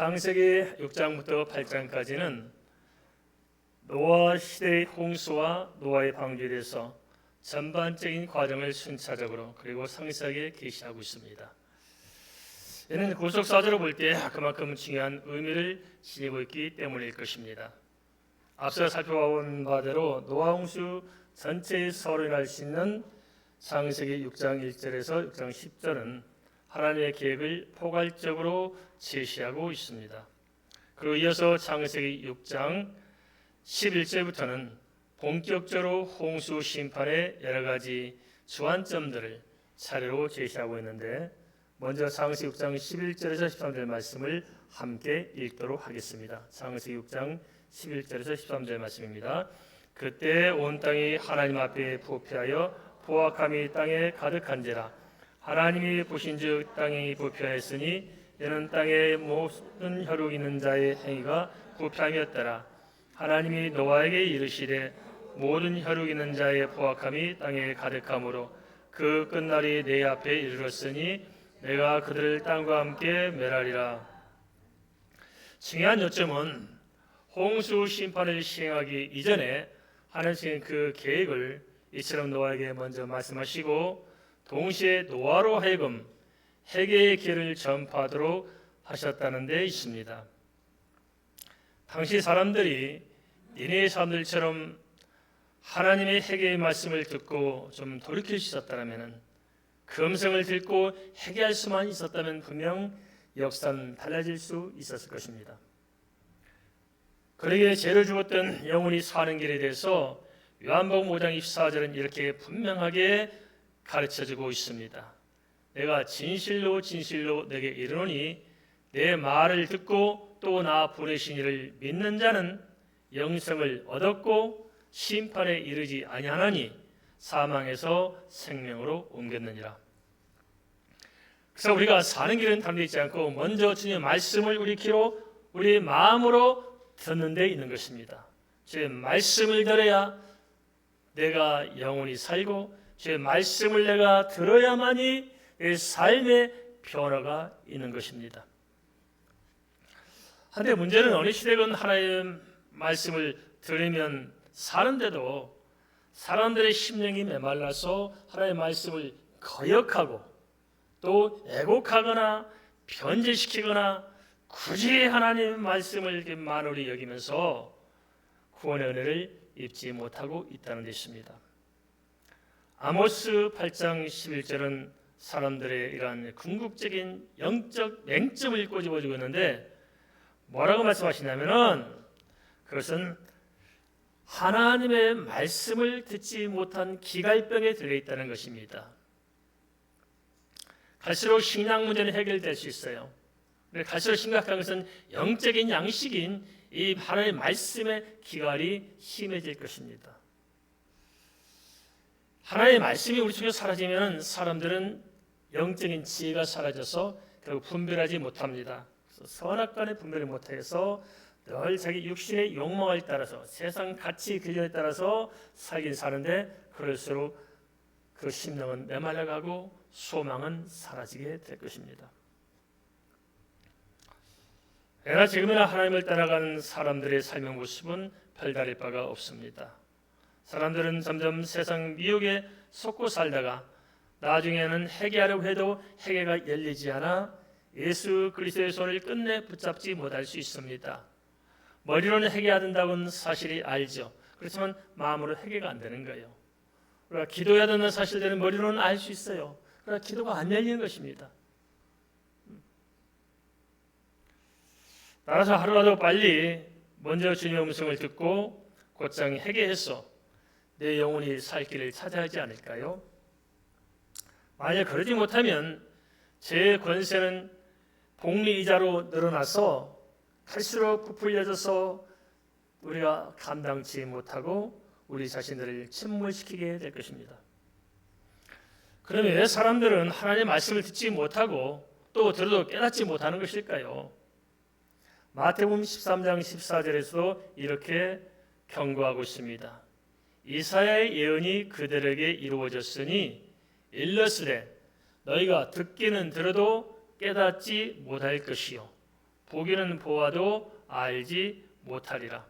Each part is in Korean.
창세기 6장부터 8장까지는 노아 시대의 홍수와 노아의 방주에 대해서 전반적인 과정을 순차적으로 그리고 상세하게 계시하고 있습니다. 이는 구속사적으로 볼 때 그만큼 중요한 의미를 지니고 있기 때문일 것입니다. 앞서 살펴본 바대로 노아 홍수 전체의 서론을 할 수 있는 창세기 6장 1절에서 6장 10절은 하나님의 계획을 포괄적으로 제시하고 있습니다. 그리고 이어서 창세기 6장 11절부터는 본격적으로 홍수 심판의 여러 가지 주안점들을 차례로 제시하고 있는데, 먼저 창세기 6장 11절에서 13절 말씀을 함께 읽도록 하겠습니다. 창세기 6장 11절에서 13절 말씀입니다. 그때 온 땅이 하나님 앞에 부패하여 포악함이 땅에 가득한지라. 하나님이 보신즉 땅이 부패하였으니 이는 땅의 모든 혈육 있는 자의 행위가 부패함이었더라. 하나님이 노아에게 이르시되 모든 혈육 있는 자의 포악함이 땅에 가득하므로 그 끝날이 내 앞에 이르렀으니 내가 그들을 땅과 함께 멸하리라. 중요한 요점은 홍수 심판을 시행하기 이전에 하나님은 그 계획을 이처럼 노아에게 먼저 말씀하시고, 동시에 노아로 하여금 회개의 길을 전파하도록 하셨다는 데 있습니다. 당시 사람들이 니네 사람들처럼 하나님의 회개의 말씀을 듣고 좀 돌이킬 수 있었다면, 그 음성을 듣고 회개할 수만 있었다면 분명 역사는 달라질 수 있었을 것입니다. 그에게 죄를 주었던 영혼이 사는 길에 대해서 요한복음 5장 24절은 이렇게 분명하게 가르쳐주고 있습니다. 내가 진실로 진실로 내게 이르노니 내 말을 듣고 또 나 보내신 이를 믿는 자는 영생을 얻었고 심판에 이르지 아니하나니 사망에서 생명으로 옮겼느니라. 그래서 우리가 사는 길은 다른 데 있지 않고 먼저 주님의 말씀을 우리 귀로 우리 마음으로 듣는 데 있는 것입니다. 주의 말씀을 들어야 내가 영원히 살고, 주의 말씀을 내가 들어야만이 내 삶의 변화가 있는 것입니다. 한데 문제는 어느 시대건 하나님의 말씀을 들으면 사는데도 사람들의 심령이 메말라서 하나님의 말씀을 거역하고 또 애곡하거나 변질시키거나 굳이 하나님의 말씀을 이렇게 만홀히 여기면서 구원의 은혜를 입지 못하고 있다는 것입니다. 아모스 8장 11절은 사람들의 이러한 궁극적인 영적 맹점을 꼬집어주고 있는데, 뭐라고 말씀하시냐면은 그것은 하나님의 말씀을 듣지 못한 기갈병에 들려있다는 것입니다. 갈수록 신앙 문제는 해결될 수 있어요. 갈수록 심각한 것은 영적인 양식인 이 하나님의 말씀의 기갈이 심해질 것입니다. 하나님의 말씀이 우리 속에 사라지면 사람들은 영적인 지혜가 사라져서 결국 분별하지 못합니다. 선악간의 분별을 못해서 늘 자기 육신의 욕망을 따라서 세상 가치 기준에 따라서 살긴 사는데, 그럴수록 그 심령은 메말라가고 소망은 사라지게 될 것입니다. 그러나 지금이나 하나님을 따라가는 사람들의 삶의 모습은 별다를 바가 없습니다. 사람들은 점점 세상 미혹에 속고 살다가 나중에는 회개하려고 해도 회개가 열리지 않아 예수 그리스도의 손을 끝내 붙잡지 못할 수 있습니다. 머리로는 회개해야 된다고는 사실이 알죠. 그렇지만 마음으로 회개가 안 되는 거예요. 우리가 기도해야 되는 사실들은 머리로는 알 수 있어요. 그러나 기도가 안 열리는 것입니다. 따라서 하루라도 빨리 먼저 주님의 음성을 듣고 곧장 회개해서 내 영혼이 살 길을 찾아야 하지 않을까요? 만약 그러지 못하면 제 권세는 복리이자로 늘어나서 갈수록 부풀려져서 우리가 감당치 못하고 우리 자신들을 침몰시키게 될 것입니다. 그러면 왜 사람들은 하나님의 말씀을 듣지 못하고 또 들어도 깨닫지 못하는 것일까요? 마태복음 13장 14절에서도 이렇게 경고하고 있습니다. 이사야의 예언이 그들에게 이루어졌으니 일러스되 너희가 듣기는 들어도 깨닫지 못할 것이요 보기는 보아도 알지 못하리라.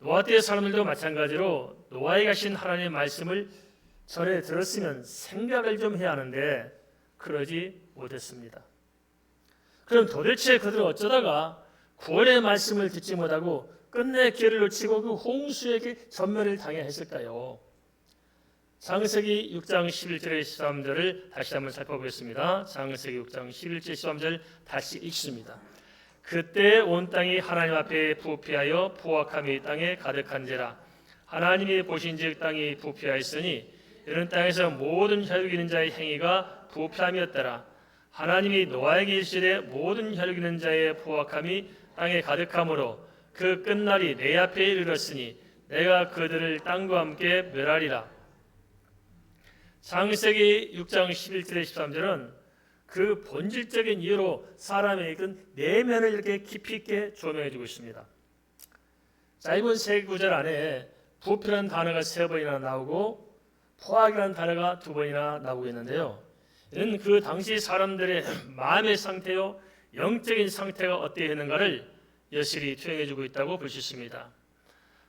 노아 때의 사람들도 마찬가지로 노아에 가신 하나님의 말씀을 전에 들었으면 생각을 좀 해야 하는데 그러지 못했습니다. 그럼 도대체 그들은 어쩌다가 구원의 말씀을 듣지 못하고 끝내 길을 놓치고 그 홍수에게 전멸을 당해야 했을까요? 창세기 6장 11절의 13절을 다시 한번 살펴보겠습니다. 창세기 6장 11절 13절 다시 읽습니다. 그때 온 땅이 하나님 앞에 부패하여 포악함이 땅에 가득한지라. 하나님이 보신즉 땅이 부패하였으니 이런 땅에서 모든 혈육 있는 자의 행위가 부패함이었더라. 하나님이 노아에게 이르시되 모든 혈육 있는 자의 포악함이 땅에 가득하므로 그 끝날이 내 앞에 이르렀으니 내가 그들을 땅과 함께 멸하리라. 창세기 6장 11절에 13절은 그 본질적인 이유로 사람의 그 내면을 이렇게 깊이 있게 조명해 주고 있습니다. 짧은 세 구절 안에 부패라는 단어가 3번이나 나오고 포악이라는 단어가 2번이나 나오고 있는데요. 이는 그 당시 사람들의 마음의 상태요 영적인 상태가 어떠했는가를 여실히 투영해 주고 있다고 볼 수 있습니다.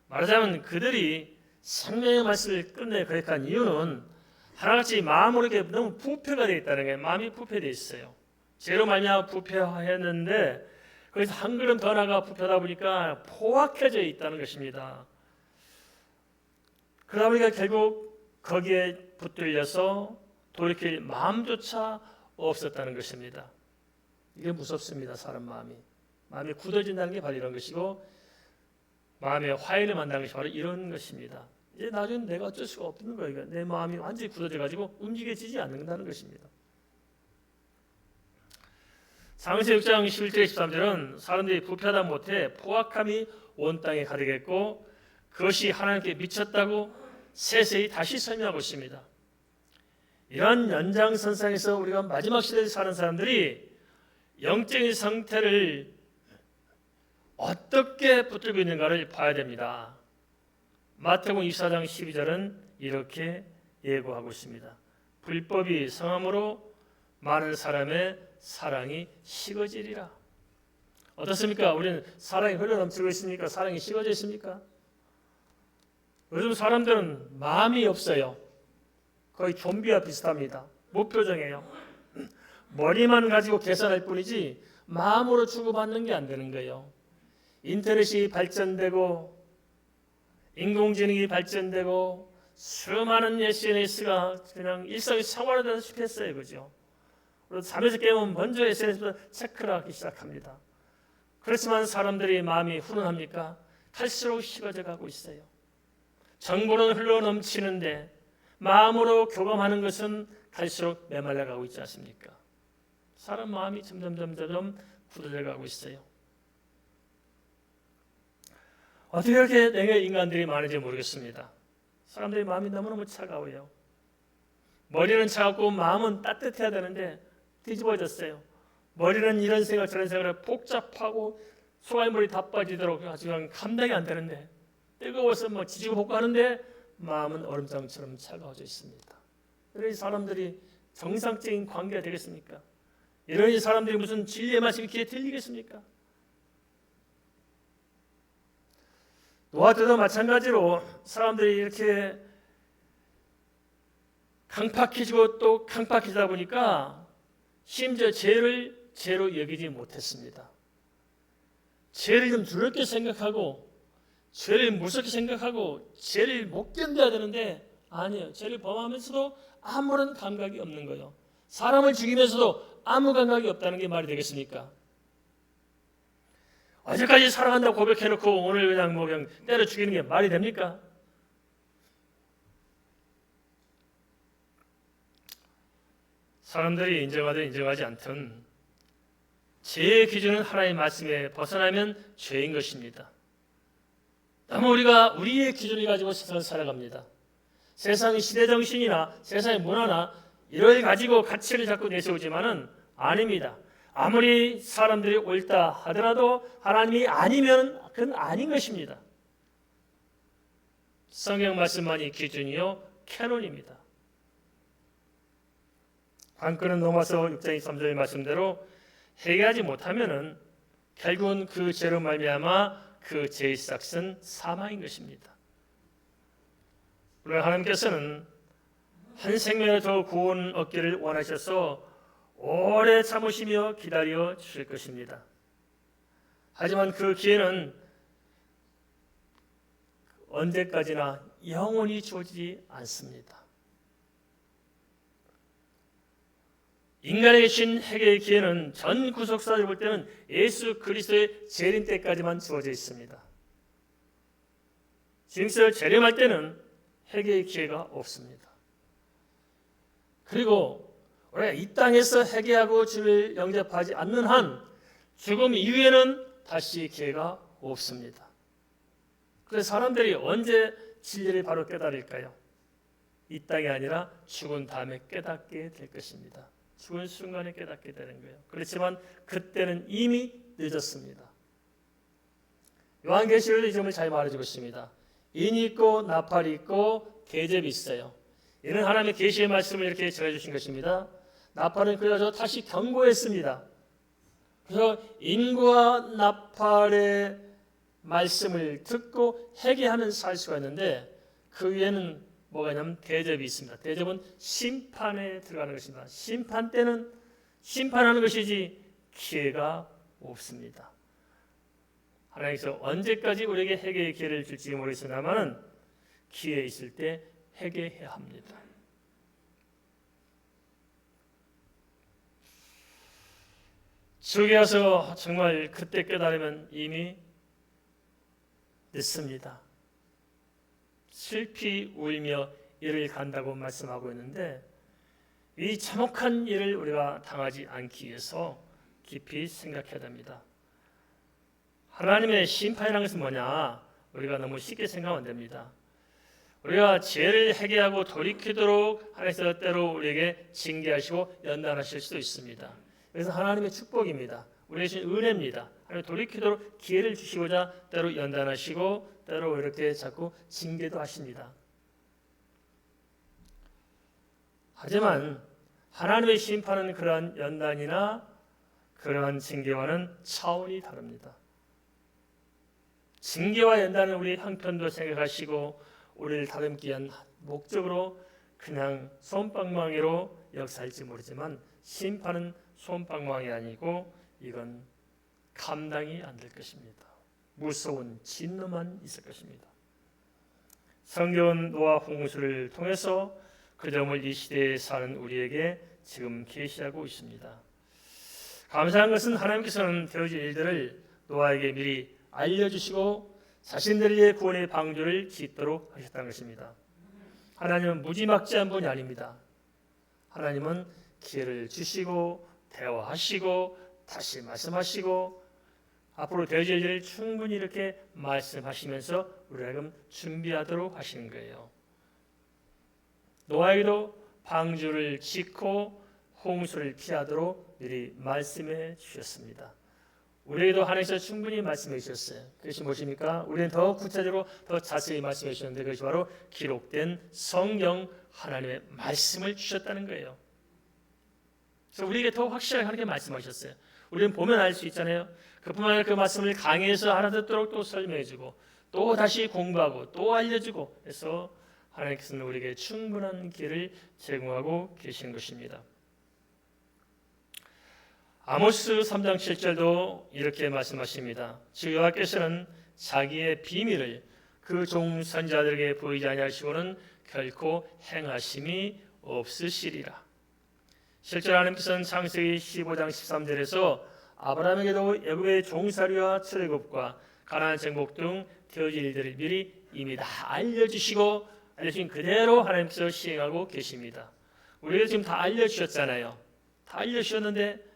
말하자면 그들이 생명의 말씀을 끝내 거역한 이유는 하나같이 마음으로 이렇게 너무 부패가 되어 있다는 게, 마음이 부패되어 있어요. 죄로 말미암아 부패했는데 거기서 한 걸음 더 나가 부패하다 보니까 포악해져 있다는 것입니다. 그러다 보니까 결국 거기에 붙들려서 돌이킬 마음조차 없었다는 것입니다. 이게 무섭습니다. 사람 마음이 굳어진다는 게 바로 이런 것이고, 마음의 화해를 만나는 것이 바로 이런 것입니다. 이제 나중에 내가 어쩔 수가 없는 거예요. 내 마음이 완전히 굳어져가지고 움직여지지 않는다는 것입니다. 창세기 6장 11절 13절은 사람들이 부패하다 못해 포악함이 온 땅에 가득했고 그것이 하나님께 미쳤다고 세세히 다시 설명하고 있습니다. 이러한 연장선상에서 우리가 마지막 시대에 사는 사람들이 영적인 상태를 어떻게 붙들고 있는가를 봐야 됩니다. 마태복음 24장 12절은 이렇게 예고하고 있습니다. 불법이 성함으로 많은 사람의 사랑이 식어지리라. 어떻습니까? 우리는 사랑이 흘러넘치고 있습니까? 사랑이 식어져 있습니까? 요즘 사람들은 마음이 없어요. 거의 좀비와 비슷합니다. 무표정해요. 머리만 가지고 계산할 뿐이지 마음으로 주고받는 게 안 되는 거예요. 인터넷이 발전되고 인공지능이 발전되고 수많은 SNS가 그냥 일상의 생활화되다시피 했어요. 그죠? 그리고 잠에서 깨우면 먼저 SNS부터 체크를 하기 시작합니다. 그렇지만 사람들이 마음이 훈훈합니까? 갈수록 식어져 가고 있어요. 정보는 흘러넘치는데 마음으로 교감하는 것은 갈수록 메말라 가고 있지 않습니까? 사람 마음이 점점 굳어져 가고 있어요. 어떻게 이렇게 냉의 인간들이 많은지 모르겠습니다. 사람들의 마음이 너무너무 차가워요. 머리는 차갑고 마음은 따뜻해야 되는데 뒤집어졌어요. 머리는 이런 생각 저런 생각을 복잡하고 소갈물이 다 빠지도록 아주 감당이 안 되는데 뜨거워서 뭐 지지고 볶고 하는데 마음은 얼음장처럼 차가워져 있습니다. 이런 사람들이 정상적인 관계가 되겠습니까? 이런 사람들이 무슨 진리의 말씀이 귀에 들리겠습니까? 노아 때도 마찬가지로 사람들이 이렇게 강팍해지고 또 강팍해지다 보니까 심지어 죄를 죄로 여기지 못했습니다. 죄를 좀 두렵게 생각하고 죄를 무섭게 생각하고 죄를 못 견뎌야 되는데 아니에요. 죄를 범하면서도 아무런 감각이 없는 거예요. 사람을 죽이면서도 아무 감각이 없다는 게 말이 되겠습니까? 어제까지 사랑한다고 고백해놓고 오늘 그냥 때려 죽이는 게 말이 됩니까? 사람들이 인정하든 인정하지 않든 죄의 기준은 하나님의 말씀에 벗어나면 죄인 것입니다. 너무 우리가 우리의 기준을 가지고 세상을 살아갑니다. 세상의 시대정신이나 세상의 문화나 이를 가지고 가치를 자꾸 내세우지만은 아닙니다. 아무리 사람들이 옳다 하더라도 하나님이 아니면 그건 아닌 것입니다. 성경 말씀만이 기준이요 캐논입니다. 관건은 로마서 6장 23절의 말씀대로 회개하지 못하면은 결국은 그 죄로 말미암아 그 죄의 삭은 사망인 것입니다. 우리 하나님께서는 한 생명을 더 구원 얻기를 원하셔서 오래 참으시며 기다려 주실 것입니다. 하지만 그 기회는 언제까지나 영원히 주어지지 않습니다. 인간에게 주신 회개의 기회는 전 구속사를 볼 때는 예수 그리스도의 재림 때까지만 주어져 있습니다. 징수를 재림할 때는 회개의 기회가 없습니다. 그리고 우리가 이 땅에서 회개하고 주를 영접하지 않는 한 죽음 이후에는 다시 기회가 없습니다. 그래서 사람들이 언제 진리를 바로 깨달을까요? 이 땅이 아니라 죽은 다음에 깨닫게 될 것입니다. 죽은 순간에 깨닫게 되는 거예요. 그렇지만 그때는 이미 늦었습니다. 요한계시록에도 이 점을 잘 말해주고 있습니다. 인이 있고 나팔이 있고 계접이 있어요. 이는 하나님의 계시의 말씀을 이렇게 전해주신 것입니다. 나팔은 그래서 다시 경고했습니다. 그래서 인과 나팔의 말씀을 듣고 회개하면 살 수가 있는데 그 위에는 뭐가 있냐면 대접이 있습니다. 대접은 심판에 들어가는 것입니다. 심판 때는 심판하는 것이지 기회가 없습니다. 하나님께서 언제까지 우리에게 회개의 기회를 줄지 모르겠습니다만 기회 있을 때 회개해야 합니다. 주에 와서 정말 그때 깨달으면 이미 늦습니다. 슬피 울며 이를 간다고 말씀하고 있는데 이 참혹한 일을 우리가 당하지 않기 위해서 깊이 생각해야 됩니다. 하나님의 심판이라는 것은 뭐냐? 우리가 너무 쉽게 생각하면 안 됩니다. 우리가 죄를 회개하고 돌이키도록 하나님께서 때로 우리에게 징계하시고 연단하실 수도 있습니다. 그래서 하나님의 축복입니다. 우리에게 주신 은혜입니다. 하나님 돌이키도록 기회를 주시고자 때로 연단하시고 때로 이렇게 자꾸 징계도 하십니다. 하지만 하나님의 심판은 그러한 연단이나 그러한 징계와는 차원이 다릅니다. 징계와 연단은 우리 형편도 생각하시고 우리를 다듬기 위한 목적으로 그냥 솜방망이로 역사할지 모르지만 심판은 솜방망이 아니고 이건 감당이 안 될 것입니다. 무서운 진노만 있을 것입니다. 성경은 노아 홍수를 통해서 그 점을 이 시대에 사는 우리에게 지금 계시하고 있습니다. 감사한 것은 하나님께서는 되어질 일들을 노아에게 미리 알려주시고 자신들의 구원의 방주를 짓도록 하셨다는 것입니다. 하나님은 무지막지한 분이 아닙니다. 하나님은 기회를 주시고 대화하시고 다시 말씀하시고 앞으로 되어질 일을 충분히 이렇게 말씀하시면서 우리가 준비하도록 하시는 거예요. 노아에게도 방주를 짓고 홍수를 피하도록 미리 말씀해 주셨습니다. 우리에게도 하나님께서 충분히 말씀해 주셨어요. 그것이 무엇입니까? 우리는 더 구체적으로 더 자세히 말씀해 주셨는데 그것이 바로 기록된 성경 하나님의 말씀을 주셨다는 거예요. 그래서 우리에게 더 확실하게 하나님께 말씀하셨어요. 우리는 보면 알 수 있잖아요. 그뿐만 아니라 그 말씀을 강의해서 알아듣도록 또 설명해주고 또 다시 공부하고 또 알려주고 해서 하나님께서는 우리에게 충분한 기회를 제공하고 계신 것입니다. 아모스 3장 7절도 이렇게 말씀하십니다. 주 여호와께서는 자기의 비밀을 그 종 선지자들에게 보이지 아니하시고는 결코 행하심이 없으시리라. 실제로 하나님께서는 창세기 15장 13절에서 아브라함에게도 애굽의 종살이와 출애굽과 가나안 정복 등 되어질 일들을 미리 이미 다 알려주시고 알려주신 그대로 하나님께서 시행하고 계십니다. 우리가 지금 다 알려주셨잖아요. 다 알려주셨는데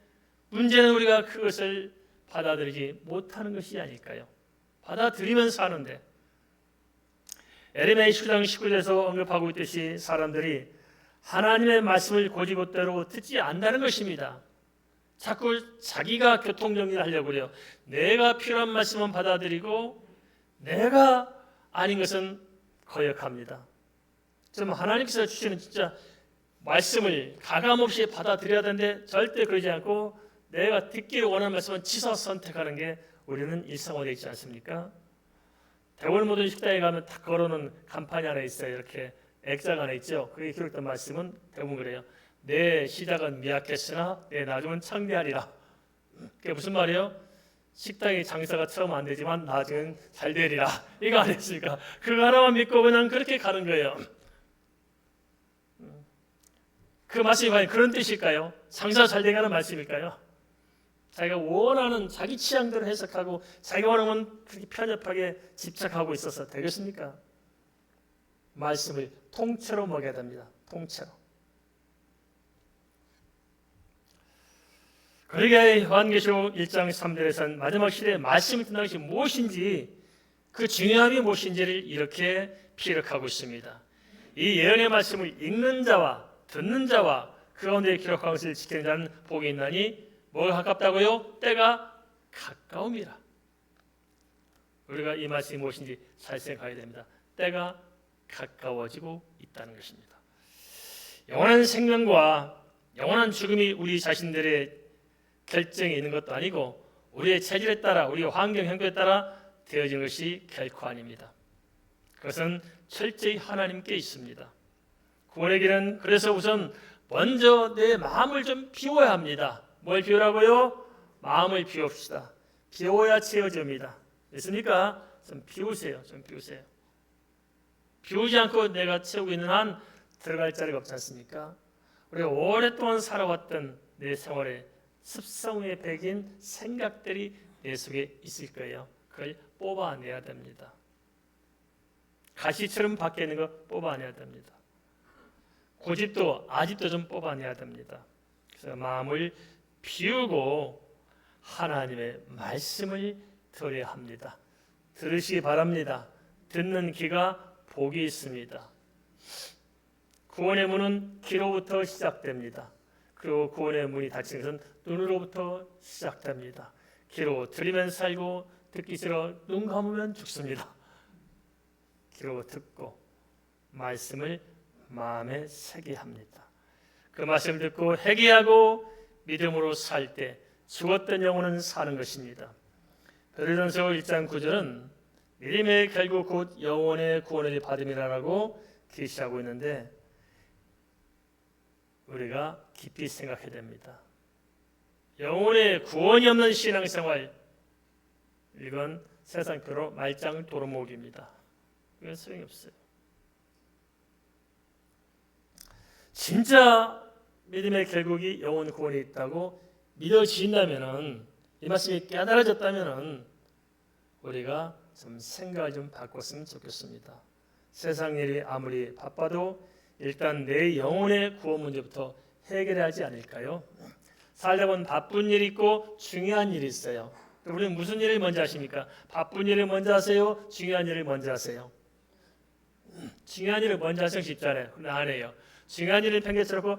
문제는 우리가 그것을 받아들이지 못하는 것이 아닐까요? 받아들이면서 하는데 에레미야 19장 19절에서 언급하고 있듯이 사람들이 하나님의 말씀을 고지고대로 듣지 않는다는 것입니다. 자꾸 자기가 교통정리를 하려고 그래요. 내가 필요한 말씀은 받아들이고 내가 아닌 것은 거역합니다. 좀 하나님께서 주시는 진짜 말씀을 가감없이 받아들여야 되는데 절대 그러지 않고 내가 듣기를 원하는 말씀은 지서 선택하는 게 우리는 일상화되어 있지 않습니까? 대부분 모든 식당에 가면 딱 걸어놓은 간판이 하나 있어요. 이렇게 액자가 하나 있죠. 그게 기록된 말씀은 대부분 그래요. 내 시작은 미약했으나 내 나중은 창대하리라. 그게 무슨 말이에요? 식당의 장사가 처음 안 되지만 나중엔 잘 되리라. 이거 아니었습니까? 그거 하나만 믿고 그냥 그렇게 가는 거예요. 그 말씀이 과연 그런 뜻일까요? 장사 잘 되가는 말씀일까요? 자기가 원하는 자기 취향대로 해석하고 자기가 원하는 건 그렇게 편협하게 집착하고 있어서 되겠습니까? 말씀을 통째로 먹여야 됩니다. 통째로. 그러게 요한계시록 1장 3절에서는 마지막 시대에 말씀을 듣는 것이 무엇인지 그 중요함이 무엇인지를 이렇게 피력하고 있습니다. 이 예언의 말씀을 읽는 자와 듣는 자와 그 가운데 기록한 것을 지키는 자는 복이 있나니 뭐가 가깝다고요? 때가 가까움이라. 우리가 이 말씀이 무엇인지 잘 생각해야 됩니다. 때가 가까워지고 있다는 것입니다. 영원한 생명과 영원한 죽음이 우리 자신들의 결정에 있는 것도 아니고 우리의 체질에 따라 우리의 환경 형편에 따라 되어지는 것이 결코 아닙니다. 그것은 철저히 하나님께 있습니다. 구원의 길은 그래서 우선 먼저 내 마음을 좀 비워야 합니다. 뭘 비우라고요? 마음을 비웁시다. 비워야 채워집니다. 됐습니까? 좀 비우세요. 좀 비우세요. 비우지 않고 내가 채우고 있는 한 들어갈 자리가 없지 않습니까? 우리가 오랫동안 살아왔던 내 생활에 습성에 배긴 생각들이 내 속에 있을 거예요. 그걸 뽑아내야 됩니다. 가시처럼 밖에 있는 거 뽑아내야 됩니다. 고집도 아집도 좀 뽑아내야 됩니다. 그래서 마음을 비우고 하나님의 말씀을 들어야 합니다. 들으시기 바랍니다. 듣는 귀가 복이 있습니다. 구원의 문은 귀로부터 시작됩니다. 그리고 구원의 문이 닫힌 것은 눈으로부터 시작됩니다. 귀로 들으면 살고 듣기 싫어 눈 감으면 죽습니다. 귀로 듣고 말씀을 마음에 새게 합니다. 그 말씀을 듣고 회개하고 믿음으로 살 때 죽었던 영혼은 사는 것입니다. 베드로전서 1장 9절은 믿음의 결국 곧 영혼의 구원을 받음이라고 계시하고 있는데 우리가 깊이 생각해야 됩니다. 영혼의 구원이 없는 신앙생활 이건 세상표로 말짱 도루묵입니다. 이건 소용이 없어요. 진짜 믿음의 결국이 영혼 구원이 있다고 믿어진다면은 이 말씀이 깨달아졌다면은 우리가 좀 생각을 좀 바꿨으면 좋겠습니다. 세상 일이 아무리 바빠도 일단 내 영혼의 구원 문제부터 해결해야 하지 않을까요? 살다 보면 바쁜 일이 있고 중요한 일이 있어요. 우리는 무슨 일을 먼저 하십니까? 바쁜 일을 먼저 하세요? 중요한 일을 먼저 하세요? 중요한 일을 먼저 하시면 쉽잖아요. 근데 안 해요. 중요한 일을 팽개쳐놓고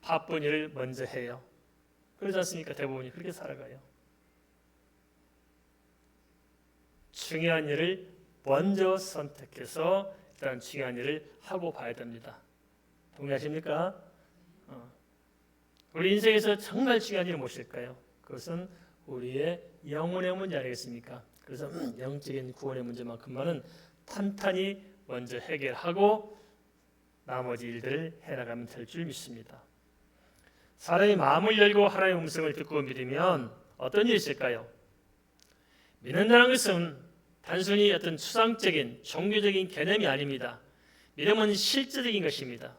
바쁜 일을 먼저 해요. 그러지 않습니까? 대부분이 그렇게 살아가요. 중요한 일을 먼저 선택해서 일단 중요한 일을 하고 봐야 됩니다. 동의하십니까? 우리 인생에서 정말 중요한 일은 무엇일까요? 그것은 우리의 영혼의 문제 아니겠습니까? 그래서 영적인 구원의 문제만큼만은 탄탄히 먼저 해결하고 나머지 일들을 해나가면 될 줄 믿습니다. 사람이 마음을 열고 하나님의 음성을 듣고 믿으면 어떤 일이 있을까요? 믿는다는 것은 단순히 어떤 추상적인 종교적인 개념이 아닙니다. 믿음은 실제적인 것입니다.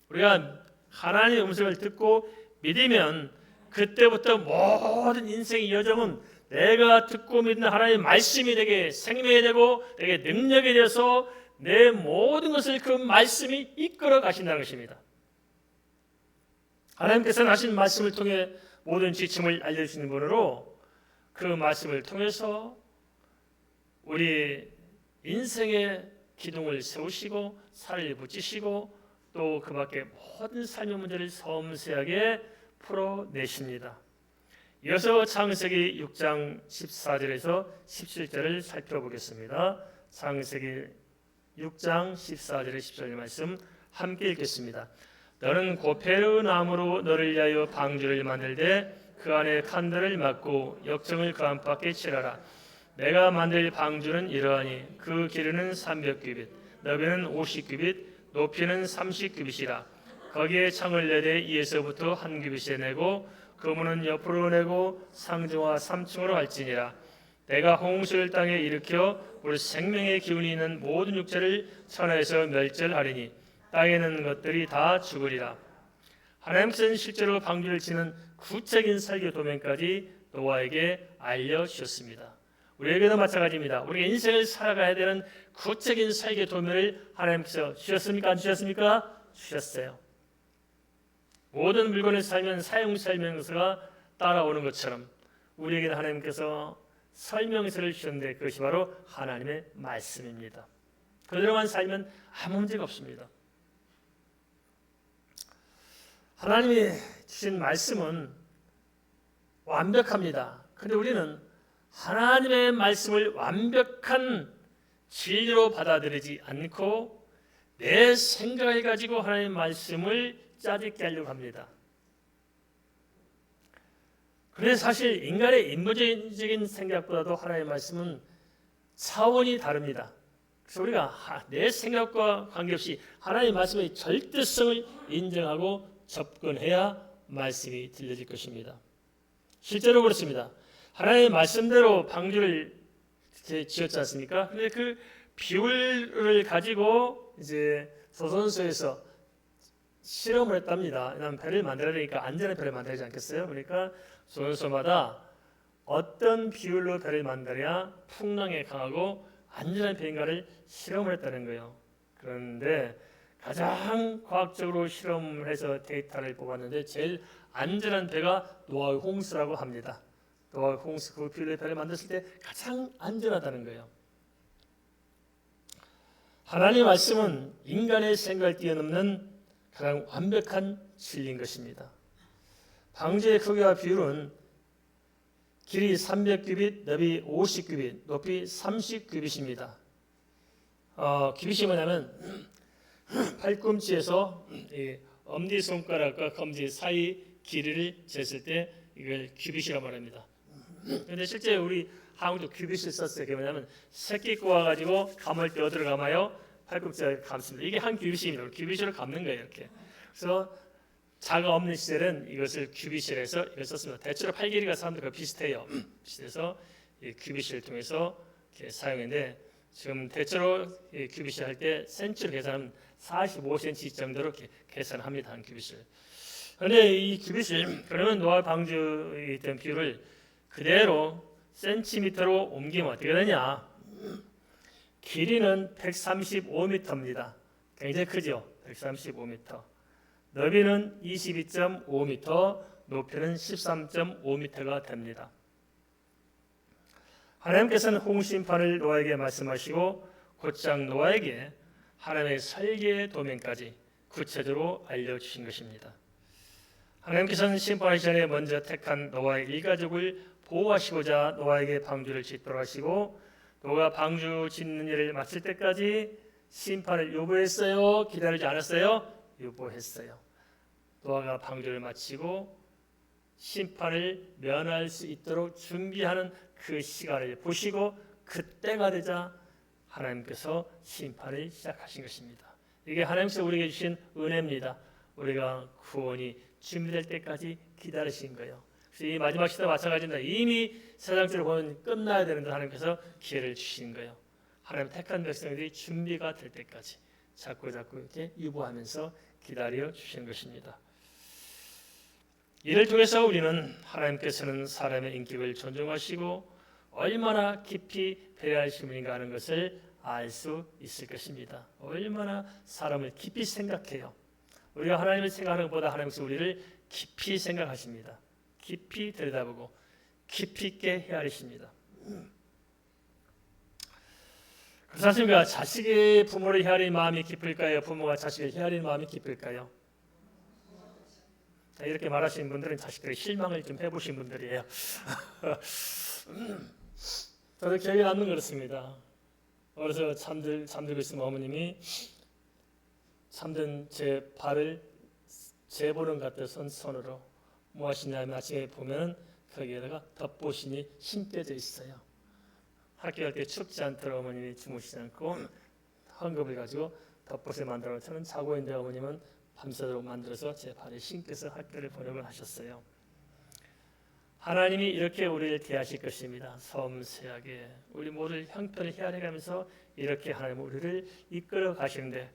우리가 하나님의 음성을 듣고 믿으면 그때부터 모든 인생의 여정은 내가 듣고 믿는 하나님의 말씀이 되게 생명이 되고 내게 능력이 되어서 내 모든 것을 그 말씀이 이끌어 가신다는 것입니다. 하나님께서는 하신 말씀을 통해 모든 지침을 알려주시는 분으로 그 말씀을 통해서 우리 인생의 기둥을 세우시고 살을 붙이시고 또 그 밖에 모든 삶의 문제를 섬세하게 풀어내십니다. 이어서 창세기 6장 14절에서 17절을 살펴보겠습니다. 창세기 6장 14절에 17절 말씀 함께 읽겠습니다. 너는 고페르 나무로 너를 위하여 방주를 만들되 그 안에 칸들을 막고 역정을 그 안팎에 칠하라. 내가 만들 방주는 이러하니 그 길이는 300규빗, 너비는 50규빗, 높이는 30규빗이라. 거기에 창을 4대 2에서부터 1규빗에 내고 그 문은 옆으로 내고 상중하 3층으로 할지니라. 내가 홍수를 땅에 일으켜 우리 생명의 기운이 있는 모든 육체를 천하에서 멸절하리니 땅에 있는 것들이 다 죽으리라. 하나님께서는 실제로 방주를 치는 구체적인 설교 도면까지 노아에게 알려주셨습니다. 우리에게도 마찬가지입니다. 우리가 인생을 살아가야 되는 구체적인 설교 도면을 하나님께서 주셨습니까? 안 주셨습니까? 주셨어요. 모든 물건을 살면 사용 설명서가 따라오는 것처럼 우리에게는 하나님께서 설명서를 주셨는데 그것이 바로 하나님의 말씀입니다. 그대로만 살면 아무 문제가 없습니다. 하나님이 주신 말씀은 완벽합니다. 그런데 우리는 하나님의 말씀을 완벽한 진리로 받아들이지 않고 내 생각을 가지고 하나님의 말씀을 짜집게 하려고 합니다. 그래서 사실 인간의 인본주의적인 생각보다도 하나님의 말씀은 차원이 다릅니다. 그래서 우리가 내 생각과 관계없이 하나님의 말씀의 절대성을 인정하고 접근해야 말씀이 들려질 것입니다. 실제로 그렇습니다. 하나님의 말씀대로 방주를 지었지 않습니까? 그런데 그 비율을 가지고 이제 조선소에서 실험을 했답니다. 왜냐하면 배를 만들어야 되니까 안전한 배를 만들지 않겠어요? 그러니까 조선소마다 어떤 비율로 배를 만들어야 풍랑에 강하고 안전한 배인가를 실험을 했다는 거예요. 그런데 가장 과학적으로 실험을 해서 데이터를 뽑았는데 제일 안전한 배가 노아의 홍수라고 합니다. 노아의 홍수 그 비율의 배를 만들었을 때 가장 안전하다는 거예요. 하나님의 말씀은 인간의 생각을 뛰어넘는 가장 완벽한 진리인 것입니다. 방주의 크기와 비율은 길이 300규빗, 너비 50규빗, 높이 30규빗입니다. 규빗이 뭐냐면 팔꿈치에서 엄지손가락과 검지 사이 길이를 쟀을 때 이걸 규빗이라고 말합니다. 그런데 실제 우리 한국도 규빗을 썼어요. 그게 뭐냐면 새끼 꼬아가지고 감을 때 어디로 감아요? 팔꿈치에 감습니다. 이게 한 규빗입니다. 규빗으로 감는 거예요. 이렇게. 그래서 자가 없는 시절은 이것을 규빗이라 해서 이걸 썼습니다. 대체로 팔 길이가 사람들과 비슷해요. 비슷해서 이 규빗을 통해서 이렇게 사용했는데 지금 대체로 규빗을 할 때 센치로 계산하면 45cm 정도로 이렇게 계산합니다. 한 규빗을. 그런데 이 규빗을 그러면 노아 방주에 있던 비율을 그대로 센티미터로 옮기면 어떻게 되냐? 길이는 135m입니다. 굉장히 크죠? 135m. 너비는 22.5m, 높이는 13.5m가 됩니다. 하나님께서는 홍심판을 노아에게 말씀하시고 곧장 노아에게 하나님의 설계의 도면까지 구체적으로 알려주신 것입니다. 하나님께서는 심판하기 전에 먼저 택한 노아의 일가족을 보호하시고자 노아에게 방주를 짓도록 하시고 노아가 방주 짓는 일을 마칠 때까지 심판을 유보했어요? 기다리지 않았어요? 유보했어요. 노아가 방주를 마치고 심판을 면할 수 있도록 준비하는 그 시간을 보시고 그때가 되자 하나님께서 심판을 시작하신 것입니다. 이게 하나님께서 우리에게 주신 은혜입니다. 우리가 구원이 준비될 때까지 기다리신 거예요. 그래서 이 마지막 시대와 마찬가지입니다. 이미 세상적으로 보면 끝나야 되는데 하나님께서 기회를 주신 거예요. 하나님 택한 백성들이 준비가 될 때까지 자꾸 이렇게 유보하면서 기다려 주시는 것입니다. 이를 통해서 우리는 하나님께서는 사람의 인격을 존중하시고 얼마나 깊이 배려하시는 분인가 하는 것을 알 수 있을 것입니다. 얼마나 사람을 깊이 생각해요. 우리가 하나님을 생각하는 것보다 하나님께서 우리를 깊이 생각하십니다. 깊이 들여다보고 깊이 있게 헤아리십니다. 그렇습니까? 자식이 부모를 헤아리는 마음이 깊을까요? 부모가 자식을 헤아리는 마음이 깊을까요? 이렇게 말하시는 분들은 자식들의 실망을 좀 해보신 분들이에요. 저도 기억에 남는 그렇습니다. 어려서 잠들고 있으면 어머님이 잠든 제 발을 재보는 것 같아서 손으로 무엇이냐면 아침에 보면은 거기에다가 덮보신이 심겨져 있어요. 학교 갈 때 춥지 않도록 어머님이 주무시지 않고 헝겊을 가지고 덮봇을 만들어 저는 자고 있는데 어머님은 밤새도록 만들어서 제 발에 신겨서 학교를 보내곤 하셨어요. 하나님이 이렇게 우리를 대하실 것입니다. 섬세하게 우리 모두를 형편을 헤아려가면서 이렇게 하나님 우리를 이끌어 가시는데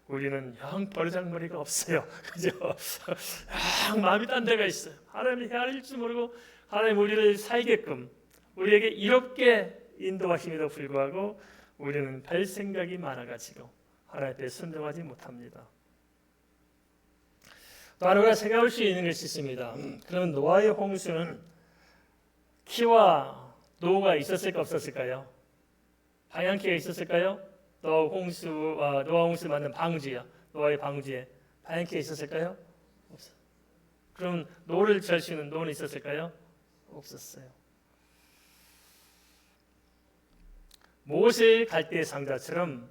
우리는 영 버르장머리가 없어요. 그죠? 마음이 딴 데가 있어요. 하나님을 헤아릴 줄 모르고 하나님 우리를 살게끔 우리에게 이롭게 인도하심에도 불구하고 우리는 별 생각이 많아가지고 하나님 앞에 순종하지 못합니다. 또 하나 생각할 수 있는 것이 있습니다. 그러면 노아의 홍수는 키와 노가 있었을까 없었을까요? 방향키가 있었을까요? 노아 홍수를 만든 방주야. 노아의 방주에 방향키가 있었을까요? 없어요. 그럼 노를 잴 수 있는 노는 있었을까요? 없었어요. 모세의 갈대 상자처럼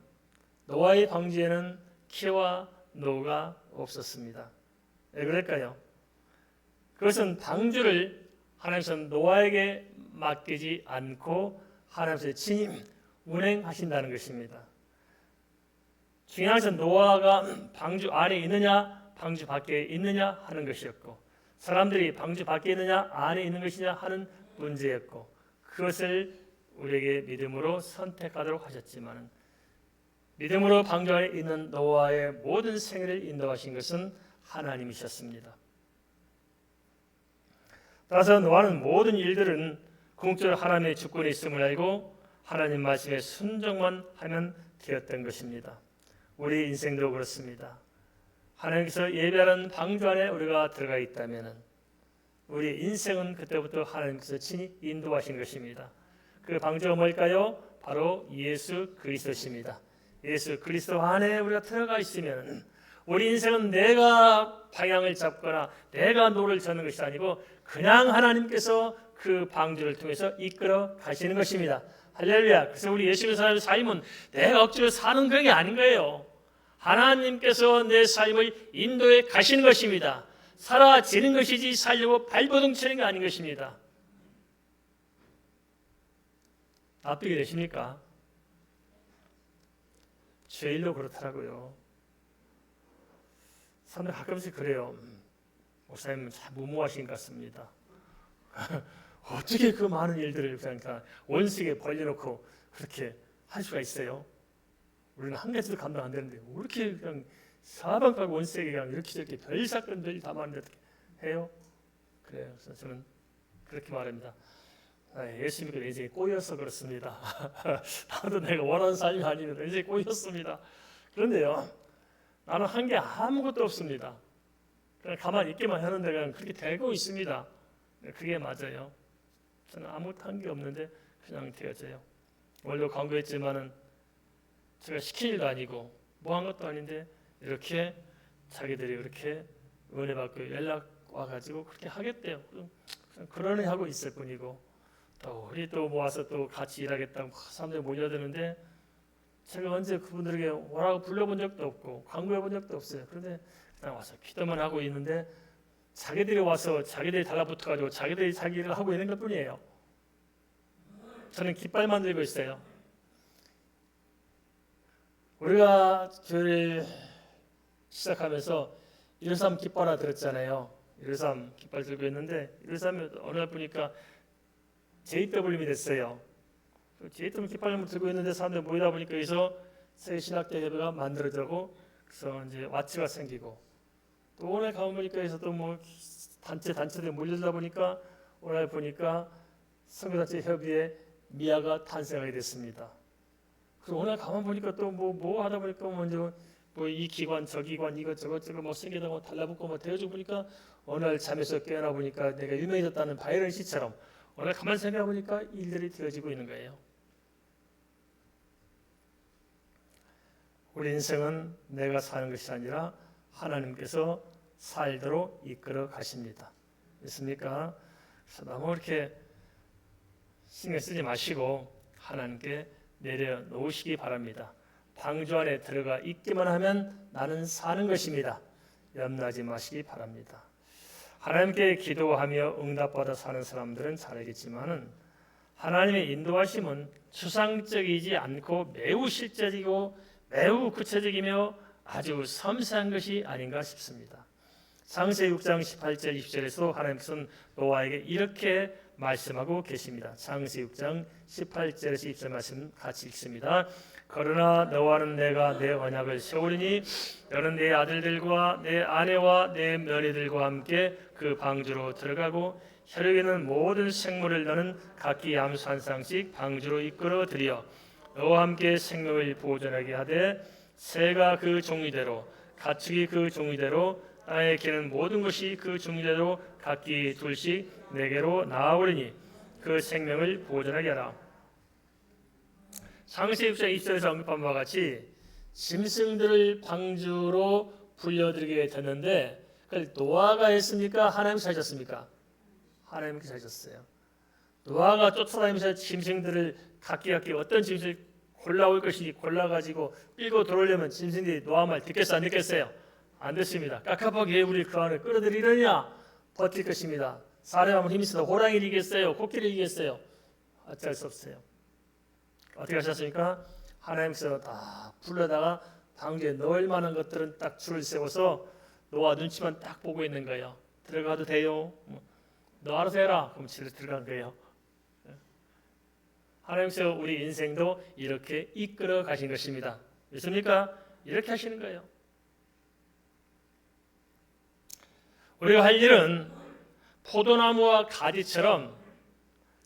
노아의 방주에는 키와 노가 없었습니다. 왜 그럴까요? 그것은 방주를 하나님께서 노아에게 맡기지 않고 하나님께서 친히 운행하신다는 것입니다. 중요한 것은 노아가 방주 안에 있느냐 방주 밖에 있느냐 하는 것이었고 사람들이 방주 밖에 있느냐 안에 있는 것이냐 하는 문제였고 그것을 우리에게 믿음으로 선택하도록 하셨지만 믿음으로 방주 안에 있는 노아의 모든 생애를 인도하신 것은 하나님이셨습니다. 따라서 노아는 모든 일들은 궁극적으로 하나님의 주권에 있음을 알고 하나님 말씀에 순종만 하면 되었던 것입니다. 우리 인생도 그렇습니다. 하나님께서 예배하는 방주 안에 우리가 들어가 있다면 우리 인생은 그때부터 하나님께서 친히 인도하신 것입니다. 그 방주가 뭘까요? 바로 예수 그리스도십니다. 예수 그리스도 안에 우리가 들어가 있으면 우리 인생은 내가 방향을 잡거나 내가 노를 저는 것이 아니고 그냥 하나님께서 그 방주를 통해서 이끌어 가시는 것입니다. 할렐루야. 그래서 우리 예수 믿는 삶은 내가 억지로 사는 그런 게 아닌 거예요. 하나님께서 내 삶을 인도해 가시는 것입니다. 사라지는 것이지 살려고 발버둥 치는 게 아닌 것입니다. 납득이 되십니까? 죄일로 그렇더라고요. 사람들 가끔씩 그래요. 목사님은 참 무모하신 것 같습니다. 어떻게 그 많은 일들을 그냥 다 원수에게 벌려놓고 그렇게 할 수가 있어요? 우리는 한 가지도 감당 안 되는데 왜 이렇게 그냥 사방팔 원수에게 그냥 이렇게 저렇게 별 사건들 다 많은데 어떻게 해요? 그래요. 그래서 저는 그렇게 말합니다. 예수 믿고 인생이 꼬여서 그렇습니다. 나도 내가 원하는 삶이 아닙니다. 인생이 꼬였습니다. 그런데요, 나는 한 게 아무것도 없습니다. 그냥 가만히 있기만 하는데 그냥 그렇게 되고 있습니다. 그게 맞아요. 저는 아무것도 한 게 없는데 그냥 되어져요. 원래 강조했지만은 제가 시킨 일도 아니고 뭐 한 것도 아닌데 이렇게 자기들이 이렇게 은혜 받고 연락 와가지고 그렇게 하겠대요. 그러니 하고 있을 뿐이고 또 우리 또 모아서 또 같이 일하겠다고 사람들이 몰려드는데 제가 언제 그분들에게 오라고 불러본 적도 없고 광고해본 적도 없어요. 그런데 그냥 와서 기도만 하고 있는데 자기들이 와서 자기들이 달라붙어가지고 자기들이 자기 일을 하고 있는 것뿐이에요. 저는 깃발만 들고 있어요. 우리가 교회를 시작하면서 123 깃발 하나 들었잖아요. 123 깃발 들고 있는데 123이 어느 날 보니까 JW이 됐어요. JW 깃발을 들고 있는데 사람들이 모이다 보니까 여기서 세계신학대 협회가 만들어지고 그래서 이제 와치가 생기고 또 오늘 가면 보니까 여기서 또 뭐 단체들이 몰려들다 보니까 오늘 보니까 선교단체 협의회 미아가 탄생하게 됐습니다. 그리고 오늘 가만 보니까 또 뭐 하다 보니까 먼저 뭐 이 기관 저 기관 이것저것 뭐 생기다 뭐 달라붙고 뭐 되어지고 보니까 어느 날 잠에서 깨어나 보니까 내가 유명해졌다는 바이런 씨처럼 오늘 가만 생각해 보니까 일들이 되어지고 있는 거예요. 우리 인생은 내가 사는 것이 아니라 하나님께서 살도록 이끌어 가십니다. 믿습니까? 그래서 너무 이렇게 신경 쓰지 마시고 하나님께 내려놓으시기 바랍니다. 방주 안에 들어가 있기만 하면 나는 사는 것입니다. 염려하지 마시기 바랍니다. 하나님께 기도하며 응답받아 사는 사람들은 잘 알겠지만은 하나님의 인도하심은 추상적이지 않고 매우 실제적이고 매우 구체적이며 아주 섬세한 것이 아닌가 싶습니다. 창세기 6장 18절 20절에서 하나님께서는 노아에게 이렇게 말씀하고 계십니다. 창세기 6장 18절에서 20절 말씀 같이 읽습니다. 그러나 너와는 내가 내 언약을 세우리니 너는 내 아들들과 내 아내와 내 며느리들과 함께 그 방주로 들어가고 혈육에는 모든 생물을 너는 각기 암수 한 쌍씩 방주로 이끌어 들여 너와 함께 생명을 보존하게 하되 새가 그 종류대로 가축이 그 종류대로 땅에 기는 모든 것이 그 종류대로 각기 둘씩 내게로 나아오리니 그 생명을 보존하게 하라. 창세기 6장 20절에서 언급한 바와 같이 짐승들을 방주로 불려들게 됐는데 그걸 노아가 했습니까? 하나님께서 하셨습니까? 하나님께서 하셨어요. 노아가 쫓아다니면서 짐승들을 각기 어떤 짐승을 골라올 것인지 골라가지고 끌고 들어오려면 짐승들이 노아 말 듣겠어 안 듣겠어요? 안 듣습니다. 깝깝하게 우리 그 안에 끌어들이느냐? 버틸 것입니다. 사람은 힘이 있어도 호랑이를 이기겠어요? 코끼리를 이기겠어요? 어쩔 수 없어요. 어떻게 하셨습니까? 하나님께서 다 불러다가 방주에 넣을 만한 것들은 딱 줄을 세워서 노아 눈치만 딱 보고 있는 거예요. 들어가도 돼요? 너 알아서 해라. 그럼 집에 들어간 거예요. 하나님께서 우리 인생도 이렇게 이끌어 가신 것입니다. 믿습니까? 이렇게 하시는 거예요. 우리가 할 일은 포도나무와 가지처럼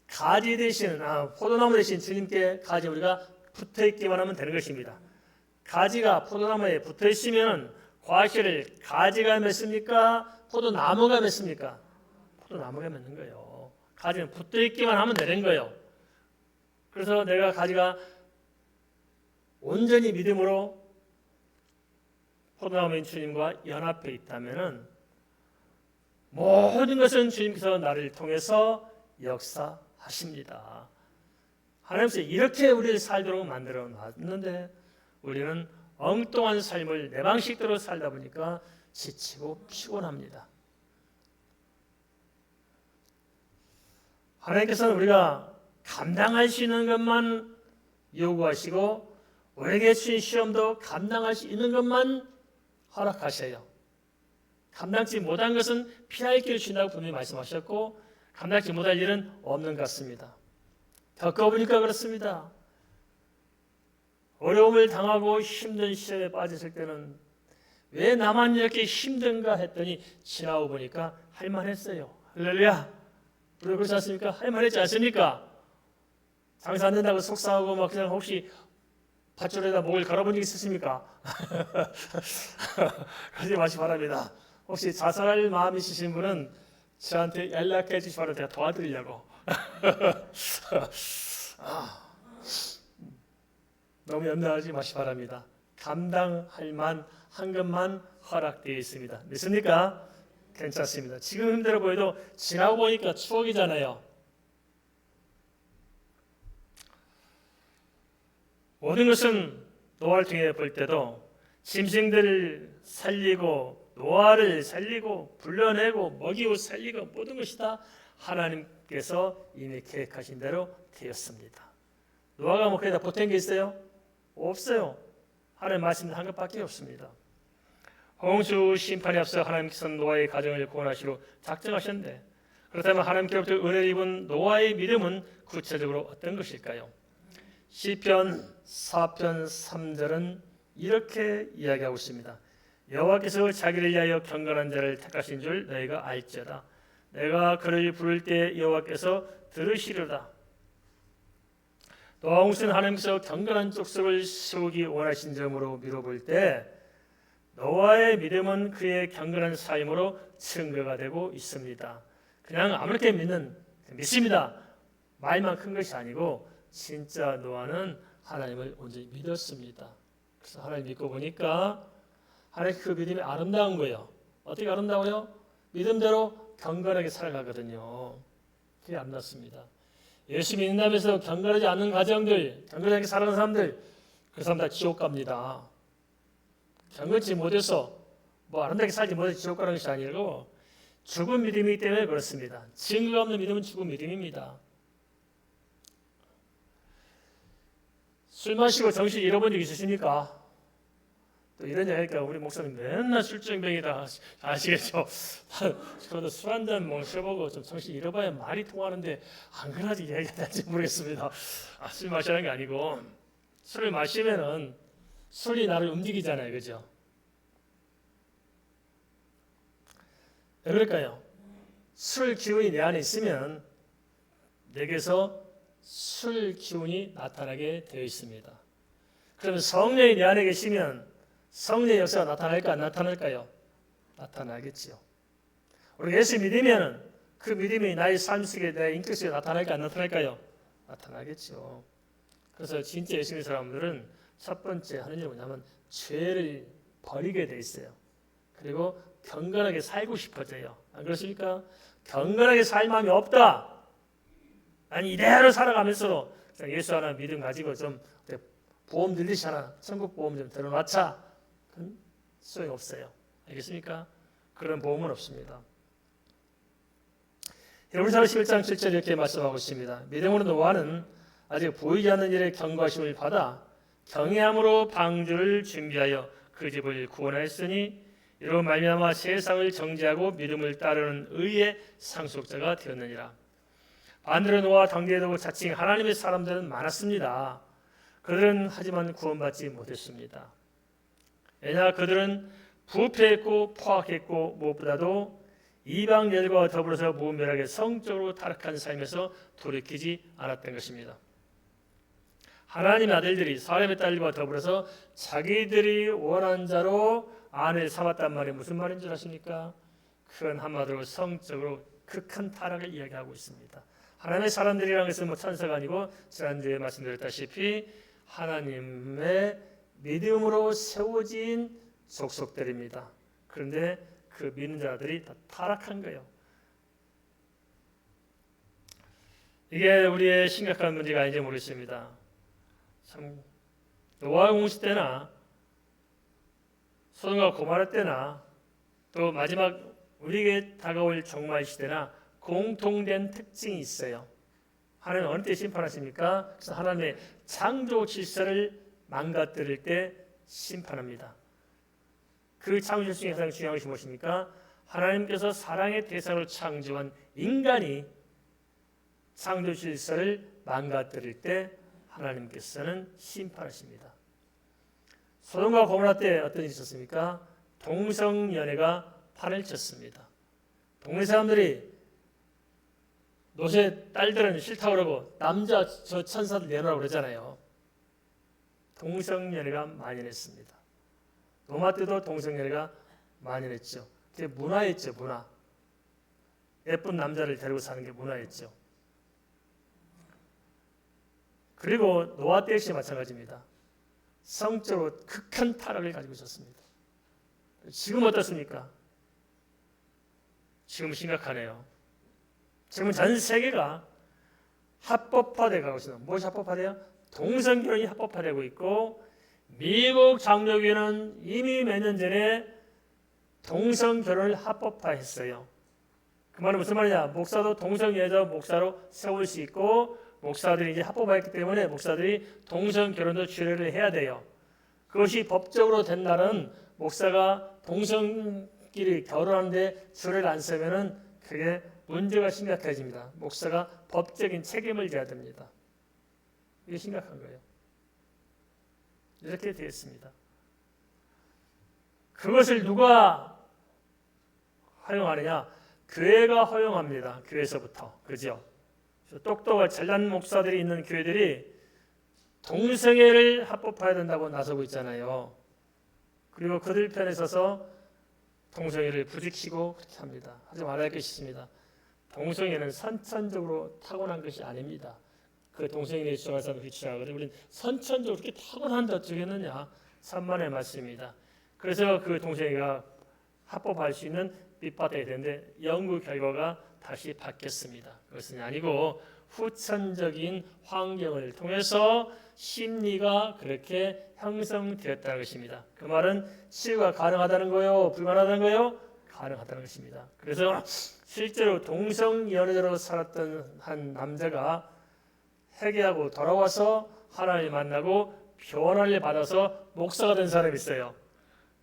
가지 대신 포도나무 대신 주님께 가지 우리가 붙어 있기만 하면 되는 것입니다. 가지가 포도나무에 붙어 있으면 과실을 가지가 맺습니까? 포도나무가 맺습니까? 포도나무가 맺는 거예요. 가지는 붙어 있기만 하면 되는 거예요. 그래서 내가 가지가 온전히 믿음으로 포도나무인 주님과 연합해 있다면은 모든 것은 주님께서 나를 통해서 역사하십니다. 하나님께서 이렇게 우리를 살도록 만들어 놨는데 우리는 엉뚱한 삶을 내 방식대로 살다 보니까 지치고 피곤합니다. 하나님께서는 우리가 감당할 수 있는 것만 요구하시고 우리에게 주신 시험도 감당할 수 있는 것만 허락하셔요. 감당치 못한 것은 피할 길을 주신다고 분명히 말씀하셨고 감당치 못할 일은 없는 것 같습니다. 겪어보니까 그렇습니다. 어려움을 당하고 힘든 시험에 빠졌을 때는 왜 나만 이렇게 힘든가 했더니 지나고 보니까 할만했어요. 할렐루야. 우리 그렇지 않습니까? 할만했지 않습니까? 장사 안 된다고 속상하고 막 그냥 혹시 밧줄에다 목을 걸어본 적 있으십니까? 그러지 마시기 바랍니다. 혹시 자살할 마음이 있으신 분은 저한테 연락해 주시기 바랍니다. 제가 도와드리려고. 너무 염려하지 마시기 바랍니다. 감당할 만한 것만 허락되어 있습니다. 믿습니까? 괜찮습니다. 지금 힘들어 보여도 지나고 보니까 추억이잖아요. 모든 것은 노아를 통해 볼 때도 짐승들을 살리고 노아를 살리고 불러내고 먹이고 살리고 모든 것이 다 하나님께서 이미 계획하신 대로 되었습니다. 노아가 뭐 그래다 보탠 게 있어요? 없어요. 하나님 말씀한 것밖에 없습니다. 홍수 심판에 앞서 하나님께서는 노아의 가정을 구원하시려 작정하셨는데 그렇다면 하나님께로부터 은혜를 입은 노아의 믿음은 구체적으로 어떤 것일까요? 시편 4편 3절은 이렇게 이야기하고 있습니다. 여호와께서 자기를 위하여 경건한 자를 택하신 줄 너희가 알지어다. 내가 그를 부를 때 여호와께서 들으시리로다. 노아 홍수는 하나님께서 경건한 족속을 세우기 원하신 점으로 미뤄볼 때 노아의 믿음은 그의 경건한 삶으로 증거가 되고 있습니다. 그냥 아무렇게 믿습니다. 말만 큰 것이 아니고 진짜 노아는 하나님을 온전히 믿었습니다. 그래서 하나님 믿고 보니까 하나님 그 믿음이 아름다운 거예요. 어떻게 아름다워요? 믿음대로 경건하게 살아가거든요. 그게 아름답습니다. 예수 믿는다면서 경건하지 않는 가정들, 경건하게 살아가는 사람들, 그 사람 다 지옥 갑니다. 경건치 못해서 아름답게 살지 못해서 지옥 가는 것이 아니고 죽은 믿음이기 때문에 그렇습니다. 증거가 없는 믿음은 죽은 믿음입니다. 술 마시고 정신 잃어본 적 있으십니까? 또 이런 얘기 하니까 우리 목사님 맨날 술증병이다 아시겠죠? 저도 술 한잔 마셔보고 좀 정신 잃어봐야 말이 통하는데 안 그러지 얘기가 될지 모르겠습니다. 술 마시라는 게 아니고 술을 마시면은 술이 나를 움직이잖아요, 그죠? 왜 그럴까요? 술 기운이 내 안에 있으면 내게서 술 기운이 나타나게 되어 있습니다. 그러면 성령이 내 안에 계시면 성령의 역사가 나타날까 안 나타날까요? 나타나겠지요. 우리가 예수 믿으면 그 믿음이 나의 삶 속에 내 인격 속에 나타날까 안 나타날까요? 나타나겠죠. 그래서 진짜 예수 믿는 사람들은 첫 번째 하는 일이 뭐냐면 죄를 버리게 돼 있어요. 그리고 경건하게 살고 싶어져요. 안 그렇습니까? 경건하게 살 마음이 없다. 아니 이대로 살아가면서도 예수 하나 믿음 가지고 좀 보험 들리시 하나 천국 보험 좀 들어놨자 그건 소용이 없어요. 알겠습니까? 그런 보험은 없습니다. 히브리서 11장 7절 이렇게 말씀하고 있습니다. 믿음으로 노아는 아직 보이지 않는 일에 경고하심을 받아 경외함으로 방주를 준비하여 그 집을 구원하였으니 이로 말미암아 세상을 정죄하고 믿음을 따르는 의의 상속자가 되었느니라. 반대로 노아 당대에도 자칭 하나님의 사람들은 많았습니다. 그들은 하지만 구원받지 못했습니다. 왜냐 그들은 부패했고 포악했고 무엇보다도 이방인들과 더불어서 무분별하게 성적으로 타락한 삶에서 돌이키지 않았던 것입니다. 하나님의 아들들이 사람의 딸과 더불어서 자기들이 원한 자로 아내를 삼았단 말이 무슨 말인 줄 아십니까? 그건 한마디로 성적으로 극한 타락을 이야기하고 있습니다. 하나님의 사람들이라는 것은 천사가 아니고 지난주에 말씀드렸다시피 하나님의 믿음으로 세워진 족속들입니다. 그런데 그 믿는 자들이 다 타락한 거예요. 이게 우리의 심각한 문제가 아닌지 모르겠습니다. 참 노아 홍수 때나 소돔과 고모라 때나 또 마지막 우리에게 다가올 종말 시대나 공통된 특징이 있어요. 하나님 어느 때 심판하십니까? 그래서 하나님의 창조 질서를 망가뜨릴 때 심판합니다. 그 창조 질서 중에 가장 중요한 것이 무엇입니까? 하나님께서 사랑의 대상으로 창조한 인간이 창조 질서를 망가뜨릴 때 하나님께서는 심판하십니다. 소돔과 고모라 때 어떤 일이 있었습니까? 동성연애가 판을 쳤습니다. 동네 사람들이 노새 딸들은 싫다고 그러고 남자 저 천사들 내놓으라고 그러잖아요. 동성연애가 만연했습니다. 로마 때도 동성연애가 만연했죠. 그게 문화였죠, 문화. 예쁜 남자를 데리고 사는 게 문화였죠. 그리고 노아 때 역시 마찬가지입니다. 성적으로 극한 타락을 가지고 있었습니다. 지금 어떻습니까? 지금 심각하네요. 지금 전 세계가 합법화되어 가고 있습니다. 무엇이 합법화돼요? 동성결혼이 합법화되고 있고 미국 장로교는 이미 몇 년 전에 동성결혼을 합법화했어요. 그 말은 무슨 말이냐? 목사도 동성애자 목사로 세울 수 있고 목사들이 이제 합법화했기 때문에 목사들이 동성결혼도 주례를 해야 돼요. 그것이 법적으로 된 날은 목사가 동성끼리 결혼하는데 주례를 안 쓰면은 그게 문제가 심각해집니다. 목사가 법적인 책임을 져야 됩니다. 이게 심각한 거예요. 이렇게 되었습니다. 그것을 누가 허용하느냐? 교회가 허용합니다. 교회에서부터. 그죠? 똑똑한 잘난 목사들이 있는 교회들이 동성애를 합법화해야 된다고 나서고 있잖아요. 그리고 그들 편에 서서 동성애를 부추기고 그렇게 합니다. 하지 말아야 할 것이 있습니다. 동성애는 선천적으로 타고난 것이 아닙니다. 그 동성애에 주장하는 사람들이 주장하거든요. 우리는 선천적으로 그렇게 타고난다 어떻게 했느냐? 천만의 말씀입니다. 그래서 그 동성애가 합법할 수 있는 밑바닥이 되는데 연구 결과가 다시 바뀌었습니다. 그것은 아니고 후천적인 환경을 통해서 심리가 그렇게 형성되었다는 것입니다. 그 말은 치유가 가능하다는 거요? 불가능하다는 거요? 가능하다는 것입니다. 그래서 실제로 동성연애자로 살았던 한 남자가 회개하고 돌아와서 하나님을 만나고 변화를 받아서 목사가 된 사람이 있어요.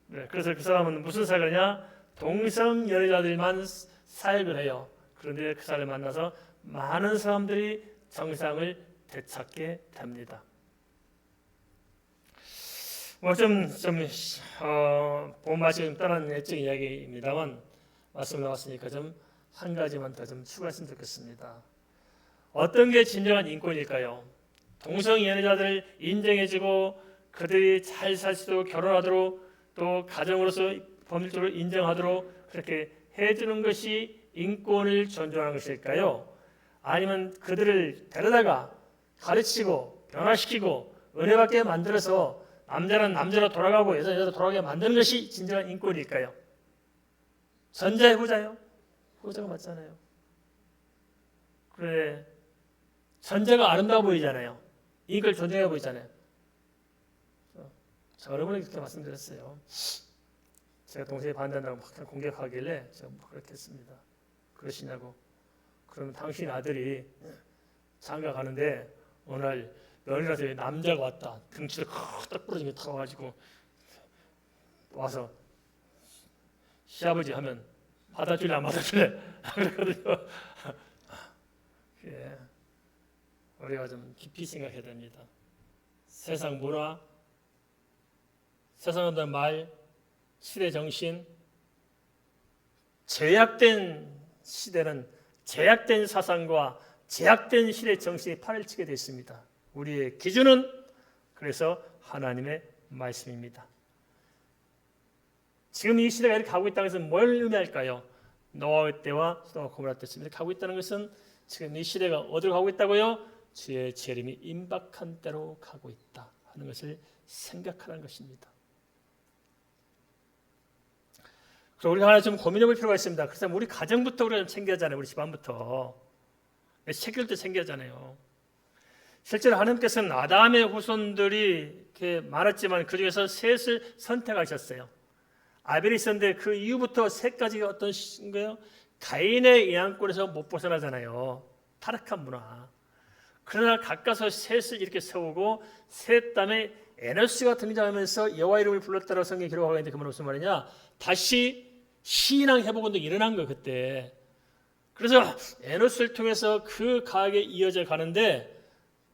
네, 그래서 그 사람은 무슨 사역을 하냐? 동성연애자들만 사역을 해요. 그런데 그 사람을 만나서 많은 사람들이 정상을 되찾게 됩니다. 본 맛이 좀 떠난 내적인 이야기입니다만 말씀 나왔으니까 좀 한 가지만 더 좀 추가했으면 좋겠습니다. 어떤 게 진정한 인권일까요? 동성연애자들을 인정해주고 그들이 잘 살 수 있도록 결혼하도록 또 가정으로서 법률적으로 인정하도록 그렇게 해주는 것이 인권을 존중하는 것일까요? 아니면 그들을 데려다가 가르치고 변화시키고 은혜받게 만들어서 남자는 남자로 돌아가고 여자는 여자로 돌아가게 만드는 것이 진정한 인권일까요? 전자의 후자요? 후자가 맞잖아요. 그래, 전자가 아름다워 보이잖아요. 인권을 존중해 보이잖아요. 저 여러분에게 그렇게 말씀드렸어요. 제가 동생이 반대한다고 막 공격하길래 제가 그렇게 했습니다. 그러시냐고. 그러면 당신 아들이 장가 가는데 어느 날 며느리한테 남자가 왔다. 등치를 딱 부러진 게 타가지고 와서 시아버지 하면 받아줄래 안 받아줄래? 그러거든요. 예. 우리가 좀 깊이 생각해야 됩니다. 세상 문화, 세상 한다는 말, 시대 정신, 제약된 시대는 제약된 사상과 제약된 시대 정신이 팔을 치게 되어 있습니다. 우리의 기준은 그래서 하나님의 말씀입니다. 지금 이 시대가 이렇게 가고 있다는 것은 뭘 의미할까요? 노아의 때와 소돔과 고모라 때쯤 이렇게 가고 있다는 것은 지금 이 시대가 어디로 가고 있다고요? 주의 재림이 임박한 때로 가고 있다 하는 것을 생각하는 것입니다. 그래서 우리가 하나 좀 고민해 볼 필요가 있습니다. 그래서 우리 가정부터 우리가 좀 챙겨야 하잖아요. 우리 집안부터. 새끼들 때 챙겨야잖아요. 실제로 하나님께서는 아담의 후손들이 이렇게 많았지만 그 중에서 셋을 선택하셨어요. 아벨이 있었는데 그 이후부터 세 가지가 어떤 거예요? 가인의 영향권에서 못 벗어나잖아요. 타락한 문화. 그러나 가까서 셋을 이렇게 세우고 셋 다음에 에노스가 등장하면서 여호와 이름을 불렀다라고 성경이 기록하고 있는데 그 말은 무슨 말이냐? 다시 신앙 회복운동이 일어난 거예요. 그때. 그래서 에노스를 통해서 그 가학에 이어져 가는데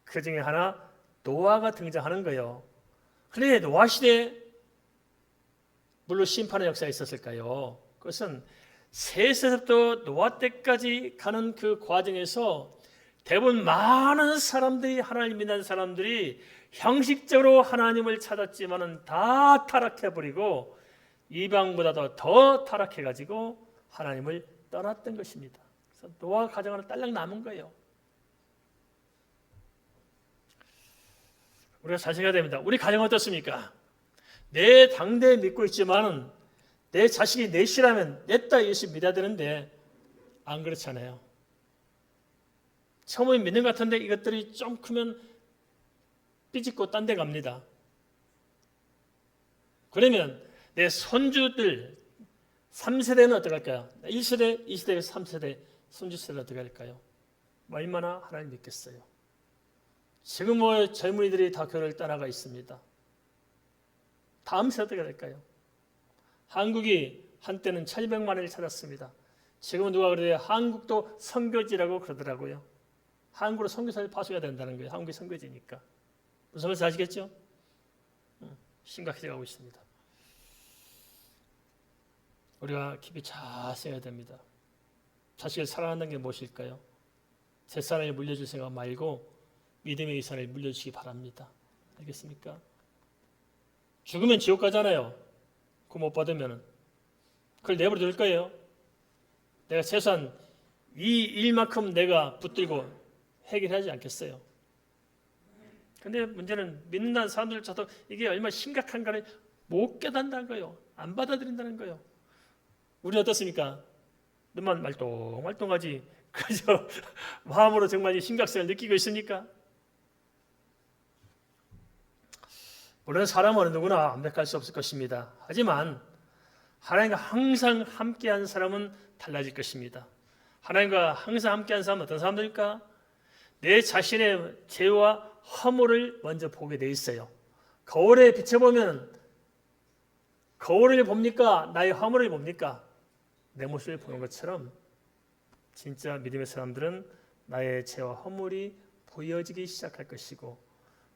그 중에 하나 노아가 등장하는 거예요. 그런데 노아 시대에 물론 심판의 역사가 있었을까요? 그것은 셋에서부터 노아 때까지 가는 그 과정에서 대부분 많은 사람들이 하나님 믿는 사람들이 형식적으로 하나님을 찾았지만은 다 타락해버리고 이방보다도 더 타락해가지고 하나님을 떠났던 것입니다. 그래서 노아 가정 하나 딸랑 남은 거예요. 우리가 자식해야 됩니다. 우리 가정 어떻습니까? 내 당대에 믿고 있지만은 내 자식이 넷이라면 넷다 예수 믿어야 되는데 안 그렇잖아요. 처음에 믿는 것 같은데 이것들이 좀 크면 삐짓고 딴 데 갑니다. 그러면 내 손주들 3세대는 어떻게 할까요? 1세대, 2세대, 3세대 손주 세대는 어떻게 할까요? 얼마나 하나님 믿겠어요? 지금 젊은이들이 다 교회를 떠나가 있습니다. 다음 세대 어떻게 될까요? 한국이 한때는 1200만을 찾았습니다. 지금은 누가 그래요? 한국도 선교지라고 그러더라고요. 한국으로 선교사를 파송해야 된다는 거예요. 한국이 선교지니까. 무슨 말인지 아시겠죠? 심각해져 가고 있습니다. 우리가 깊이 잘 생각해야 됩니다. 자식을 사랑한다는 게 무엇일까요? 재산을 물려줄 생각 말고 믿음의 유산을 물려주시기 바랍니다. 알겠습니까? 죽으면 지옥 가잖아요. 그거 못 받으면 그걸 내버려 둘 거예요. 내가 최소한 이 일만큼 내가 붙들고 해결하지 않겠어요. 근데 문제는 믿는다는 사람들조차도 이게 얼마나 심각한가를 못 깨닫는다는 거예요. 안 받아들인다는 거예요. 우리는 어떻습니까? 눈만 말똥말똥하지 그저 마음으로 정말 이 심각성을 느끼고 있습니까? 물론 사람은 누구나 완벽할 수 없을 것입니다. 하지만 하나님과 항상 함께한 사람은 달라질 것입니다. 하나님과 항상 함께한 사람은 어떤 사람들일까? 내 자신의 죄와 허물을 먼저 보게 돼 있어요. 거울에 비춰보면 거울을 봅니까? 나의 허물을 봅니까? 내 모습을 보는 것처럼 진짜 믿음의 사람들은 나의 죄와 허물이 보여지기 시작할 것이고,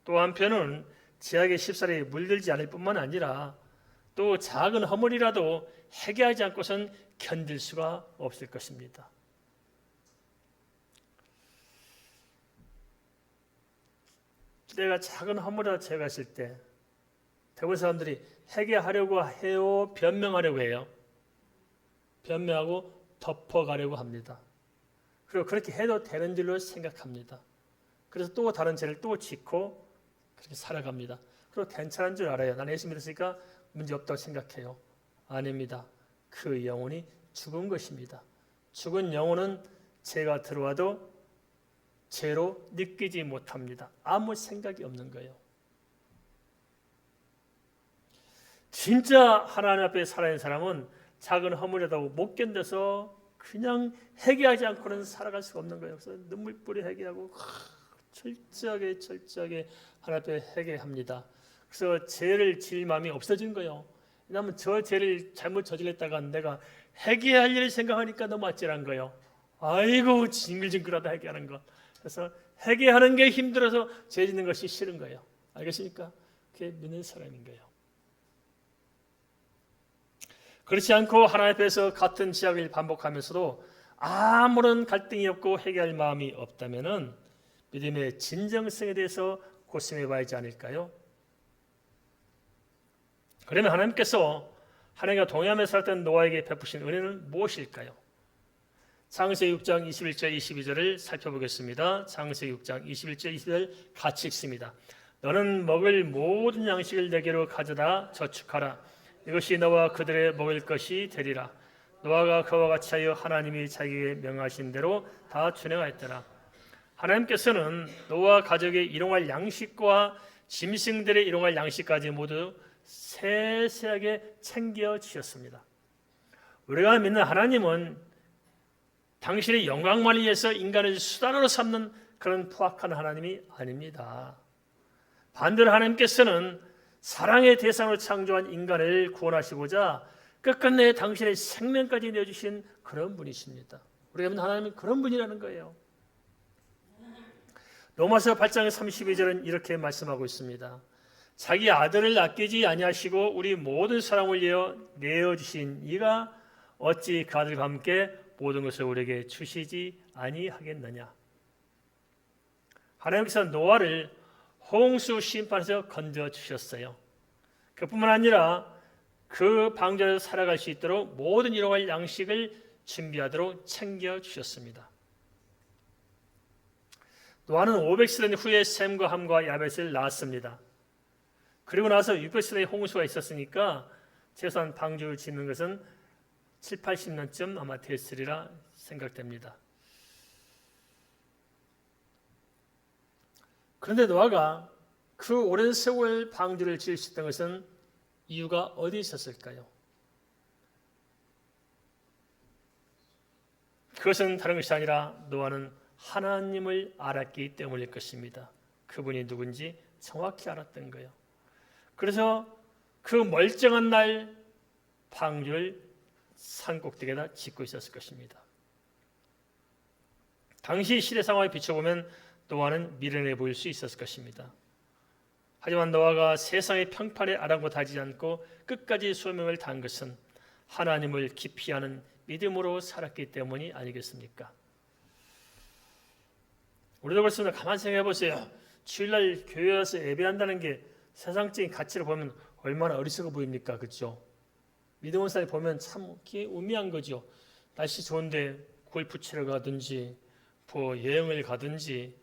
또 한편은 죄악의 쉽사리 물들지 않을 뿐만 아니라 또 작은 허물이라도 해결하지 않고선 견딜 수가 없을 것입니다. 내가 작은 허물이라도 제거했을 때 대부분 사람들이 해결하려고 해요, 변명하려고 해요. 변명하고 덮어가려고 합니다. 그리고 그렇게 해도 되는 줄로 생각합니다. 그래서 또 다른 죄를 또 짓고 그렇게 살아갑니다. 그리고 괜찮은 줄 알아요. 나는 예수 믿었으니까 문제없다고 생각해요. 아닙니다. 그 영혼이 죽은 것입니다. 죽은 영혼은 죄가 들어와도 죄로 느끼지 못합니다. 아무 생각이 없는 거예요. 진짜 하나님 앞에 살아있는 사람은 작은 허물이라도 못 견뎌서 그냥 회개하지 않고는 살아갈 수가 없는 거예요. 그래서 눈물뿌리 회개하고 철저하게 하나님 앞에 회개합니다. 그래서 죄를 지을 마음이 없어지는 거예요. 왜냐하면 저 죄를 잘못 저질렀다가 내가 회개할 일을 생각하니까 너무 아찔한 거예요. 아이고 징글징글하다 회개하는 거. 그래서 회개하는 게 힘들어서 죄 짓는 것이 싫은 거예요. 알겠습니까? 그게 믿는 사람인 거예요. 그렇지 않고 하나님 앞에서 같은 죄악을 반복하면서도 아무런 갈등이 없고 회개할 마음이 없다면은 믿음의 진정성에 대해서 고심해 봐야지 않을까요? 그러면 하나님께서 하나님과 동행하며 살았던 노아에게 베푸신 은혜는 무엇일까요? 창세기 6장 21절 22절을 살펴보겠습니다. 창세기 6장 21절 22절 같이 읽습니다. 너는 먹을 모든 양식을 내게로 가져다 저축하라. 이것이 너와 그들의 먹을 것이 되리라. 노아가 그와 같이 하여 하나님이 자기에게 명하신 대로 다 준행하였더라. 하나님께서는 노아 가족의 일용할 양식과 짐승들의 일용할 양식까지 모두 세세하게 챙겨 주셨습니다. 우리가 믿는 하나님은 당신의 영광만을 위해서 인간을 수단으로 삼는 그런 포악한 하나님이 아닙니다. 반대로 하나님께서는 사랑의 대상으로 창조한 인간을 구원하시고자 끝끝내 당신의 생명까지 내어주신 그런 분이십니다. 우리가 믿는 하나님은 그런 분이라는 거예요. 로마서 8장 32절은 이렇게 말씀하고 있습니다. 자기 아들을 아끼지 아니하시고 우리 모든 사람을 위하여 내어주신 이가 어찌 그 아들과 함께 모든 것을 우리에게 주시지 아니하겠느냐. 하나님께서 노아를 홍수 심판에서 건져주셨어요. 그뿐만 아니라 그 방주에서 살아갈 수 있도록 모든 일용할 양식을 준비하도록 챙겨주셨습니다. 노아는 500세대 후에 셈과 함과 야벳을 낳았습니다. 그리고 나서 600세대의 홍수가 있었으니까 최소한 방주를 짓는 것은 7, 80년쯤 아마 됐으리라 생각됩니다. 그런데 노아가 그 오랜 세월 방주를 지을 수 있던 것은 이유가 어디 있었을까요? 그것은 다른 것이 아니라 노아는 하나님을 알았기 때문일 것입니다. 그분이 누군지 정확히 알았던 거예요. 그래서 그 멀쩡한 날 방주를 산 꼭대기에다 짓고 있었을 것입니다. 당시 시대 상황에 비춰보면 노아는 미련해 보일 수 있었을 것입니다. 하지만 노아가 세상의 평판에 아랑곳하지 않고 끝까지 소명을 다한 것은 하나님을 깊이 아는 믿음으로 살았기 때문이 아니겠습니까? 우리도 그렇습니다. 가만히 생각해 보세요. 주일날 교회 와서 예배한다는 게 세상적인 가치를 보면 얼마나 어리석어 보입니까? 그렇죠? 믿음의 사람이 보면 참 우미한 거죠. 날씨 좋은데 골프 치러 가든지 뭐 여행을 가든지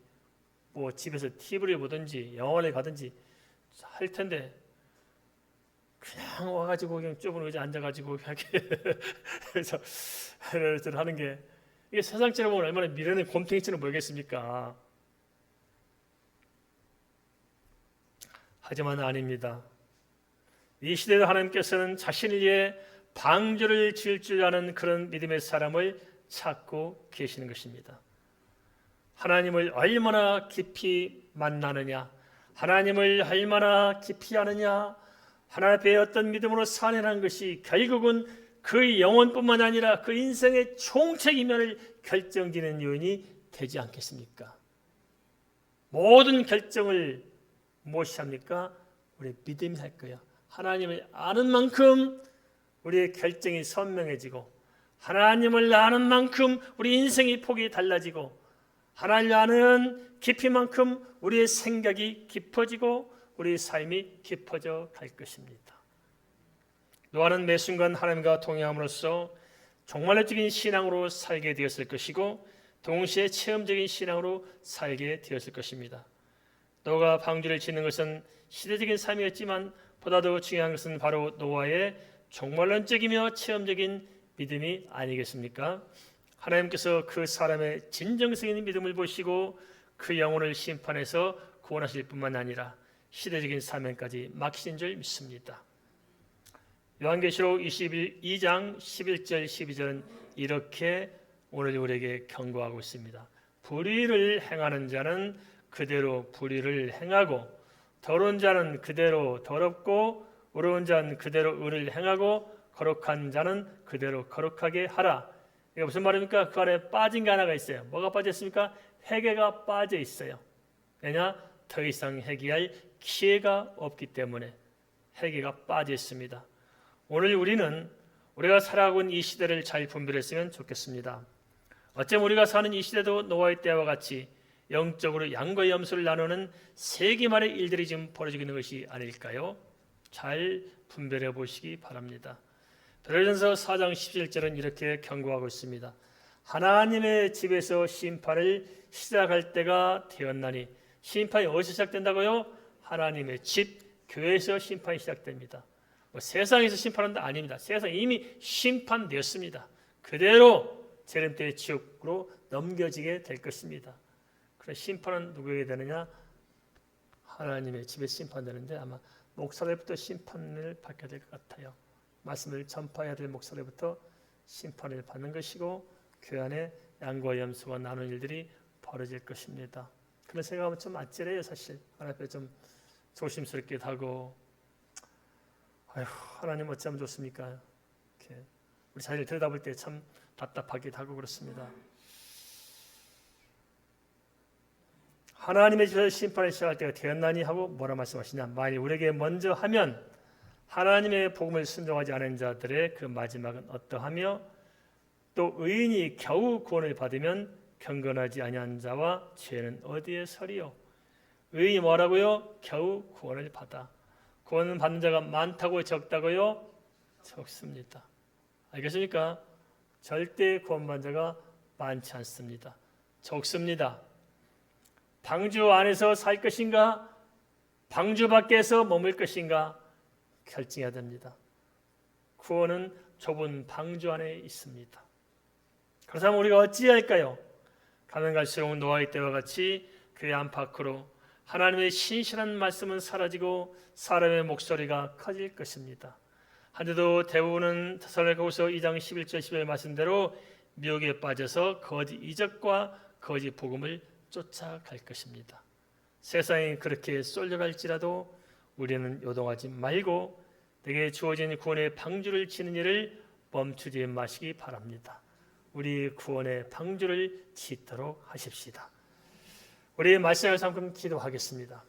뭐 집에서 TV를 보든지 영화를 가든지 할 텐데 그냥 와가지고 그냥 좁은 의자 앉아가지고 이렇게 그래서 하는 게 이게 세상처럼 보면 얼마나 미련의 곰탱이처럼 보이겠습니까? 하지만 아닙니다. 이 시대의 하나님께서는 자신을 위해 방주를 지을 줄 아는 그런 믿음의 사람을 찾고 계시는 것입니다. 하나님을 얼마나 깊이 만나느냐, 하나님을 얼마나 깊이 아느냐, 하나님 앞에 어떤 믿음으로 사는 것이 결국은 그 영혼뿐만 아니라 그 인생의 총책이면을 결정짓는 요인이 되지 않겠습니까? 모든 결정을 무엇이 합니까? 우리 믿음이 할 거야. 하나님을 아는 만큼 우리의 결정이 선명해지고, 하나님을 아는 만큼 우리 인생의 폭이 달라지고, 하나님을 아는 깊이만큼 우리의 생각이 깊어지고 우리의 삶이 깊어져 갈 것입니다. 노아는 매 순간 하나님과 동행함으로써 종말론적인 신앙으로 살게 되었을 것이고 동시에 체험적인 신앙으로 살게 되었을 것입니다. 노아가 방주를 짓는 것은 시대적인 삶이었지만 보다 더 중요한 것은 바로 노아의 종말론적이며 체험적인 믿음이 아니겠습니까? 하나님께서 그 사람의 진정성인 믿음을 보시고 그 영혼을 심판해서 구원하실 뿐만 아니라 시대적인 사명까지 맡기신 줄 믿습니다. 요한계시록 22장 11절 12절은 이렇게 오늘 우리에게 경고하고 있습니다. 불의를 행하는 자는 그대로 불의를 행하고 더러운 자는 그대로 더럽고 의로운 자는 그대로 의를 행하고 거룩한 자는 그대로 거룩하게 하라. 이게 무슨 말입니까? 그 안에 빠진 게 하나가 있어요. 뭐가 빠져 있습니까? 회개가 빠져 있어요. 왜냐? 더 이상 회개할 기회가 없기 때문에 회개가 빠져 있습니다. 오늘 우리가 살아가고 있는 이 시대를 잘 분별했으면 좋겠습니다. 어쩌면 우리가 사는 이 시대도 노아의 때와 같이 영적으로 양과 염소를 나누는 세기말의 일들이 지금 벌어지고 있는 것이 아닐까요? 잘 분별해 보시기 바랍니다. 베드로전서 4장 17절은 이렇게 경고하고 있습니다. 하나님의 집에서 심판을 시작할 때가 되었나니. 심판이 어디서 시작된다고요? 하나님의 집, 교회에서 심판이 시작됩니다. 세상에서 심판한다 아닙니다. 세상이 이미 심판되었습니다. 그대로 재림때의 지옥으로 넘겨지게 될 것입니다. 그래서 심판은 누구에게 되느냐? 하나님의 집에 심판되는데 아마 목사들부터 심판을 받게 될 것 같아요. 말씀을 전파해야 될 목사들부터 심판을 받는 것이고 교회 안에 양과 염소와 나눈 일들이 벌어질 것입니다. 그런 생각하면 좀 아찔해요. 사실 하나님 앞에 좀 조심스럽기도 하고 아휴 하나님 어찌하면 좋습니까? 이렇게 우리 자신을 들여다볼 때 참 답답하기도 하고 그렇습니다. 하나님의 집에서 심판을 시작할 때가 되었나니 하고 뭐라 말씀하시냐? 만일 우리에게 먼저 하면 하나님의 복음을 순종하지 않은 자들의 그 마지막은 어떠하며 또 의인이 겨우 구원을 받으면 경건하지 아니한 자와 죄는 어디에 서리요? 의인이 뭐라고요? 겨우 구원을 받아. 구원 받는 자가 많다고 적다고요? 적습니다. 알겠습니까? 절대 구원받는 자가 많지 않습니다. 적습니다. 방주 안에서 살 것인가? 방주 밖에서 머물 것인가? 결정해야 됩니다. 구원은 좁은 방주 안에 있습니다. 그렇다면 우리가 어찌할까요? 가면 갈수록 노아의 때와 같이 교회 안팎으로 하나님의 신실한 말씀은 사라지고 사람의 목소리가 커질 것입니다. 한데도 대부분은 데살로니가후서 2장 11절 12절 말씀대로 미혹에 빠져서 거짓 이적과 거짓 복음을 쫓아갈 것입니다. 세상이 그렇게 쏠려갈지라도 우리는 요동하지 말고 내게 주어진 구원의 방주를 치는 일을 멈추지 마시기 바랍니다. 우리 구원의 방주를 짓도록 하십시다. 우리 말씀을 삼금 기도하겠습니다.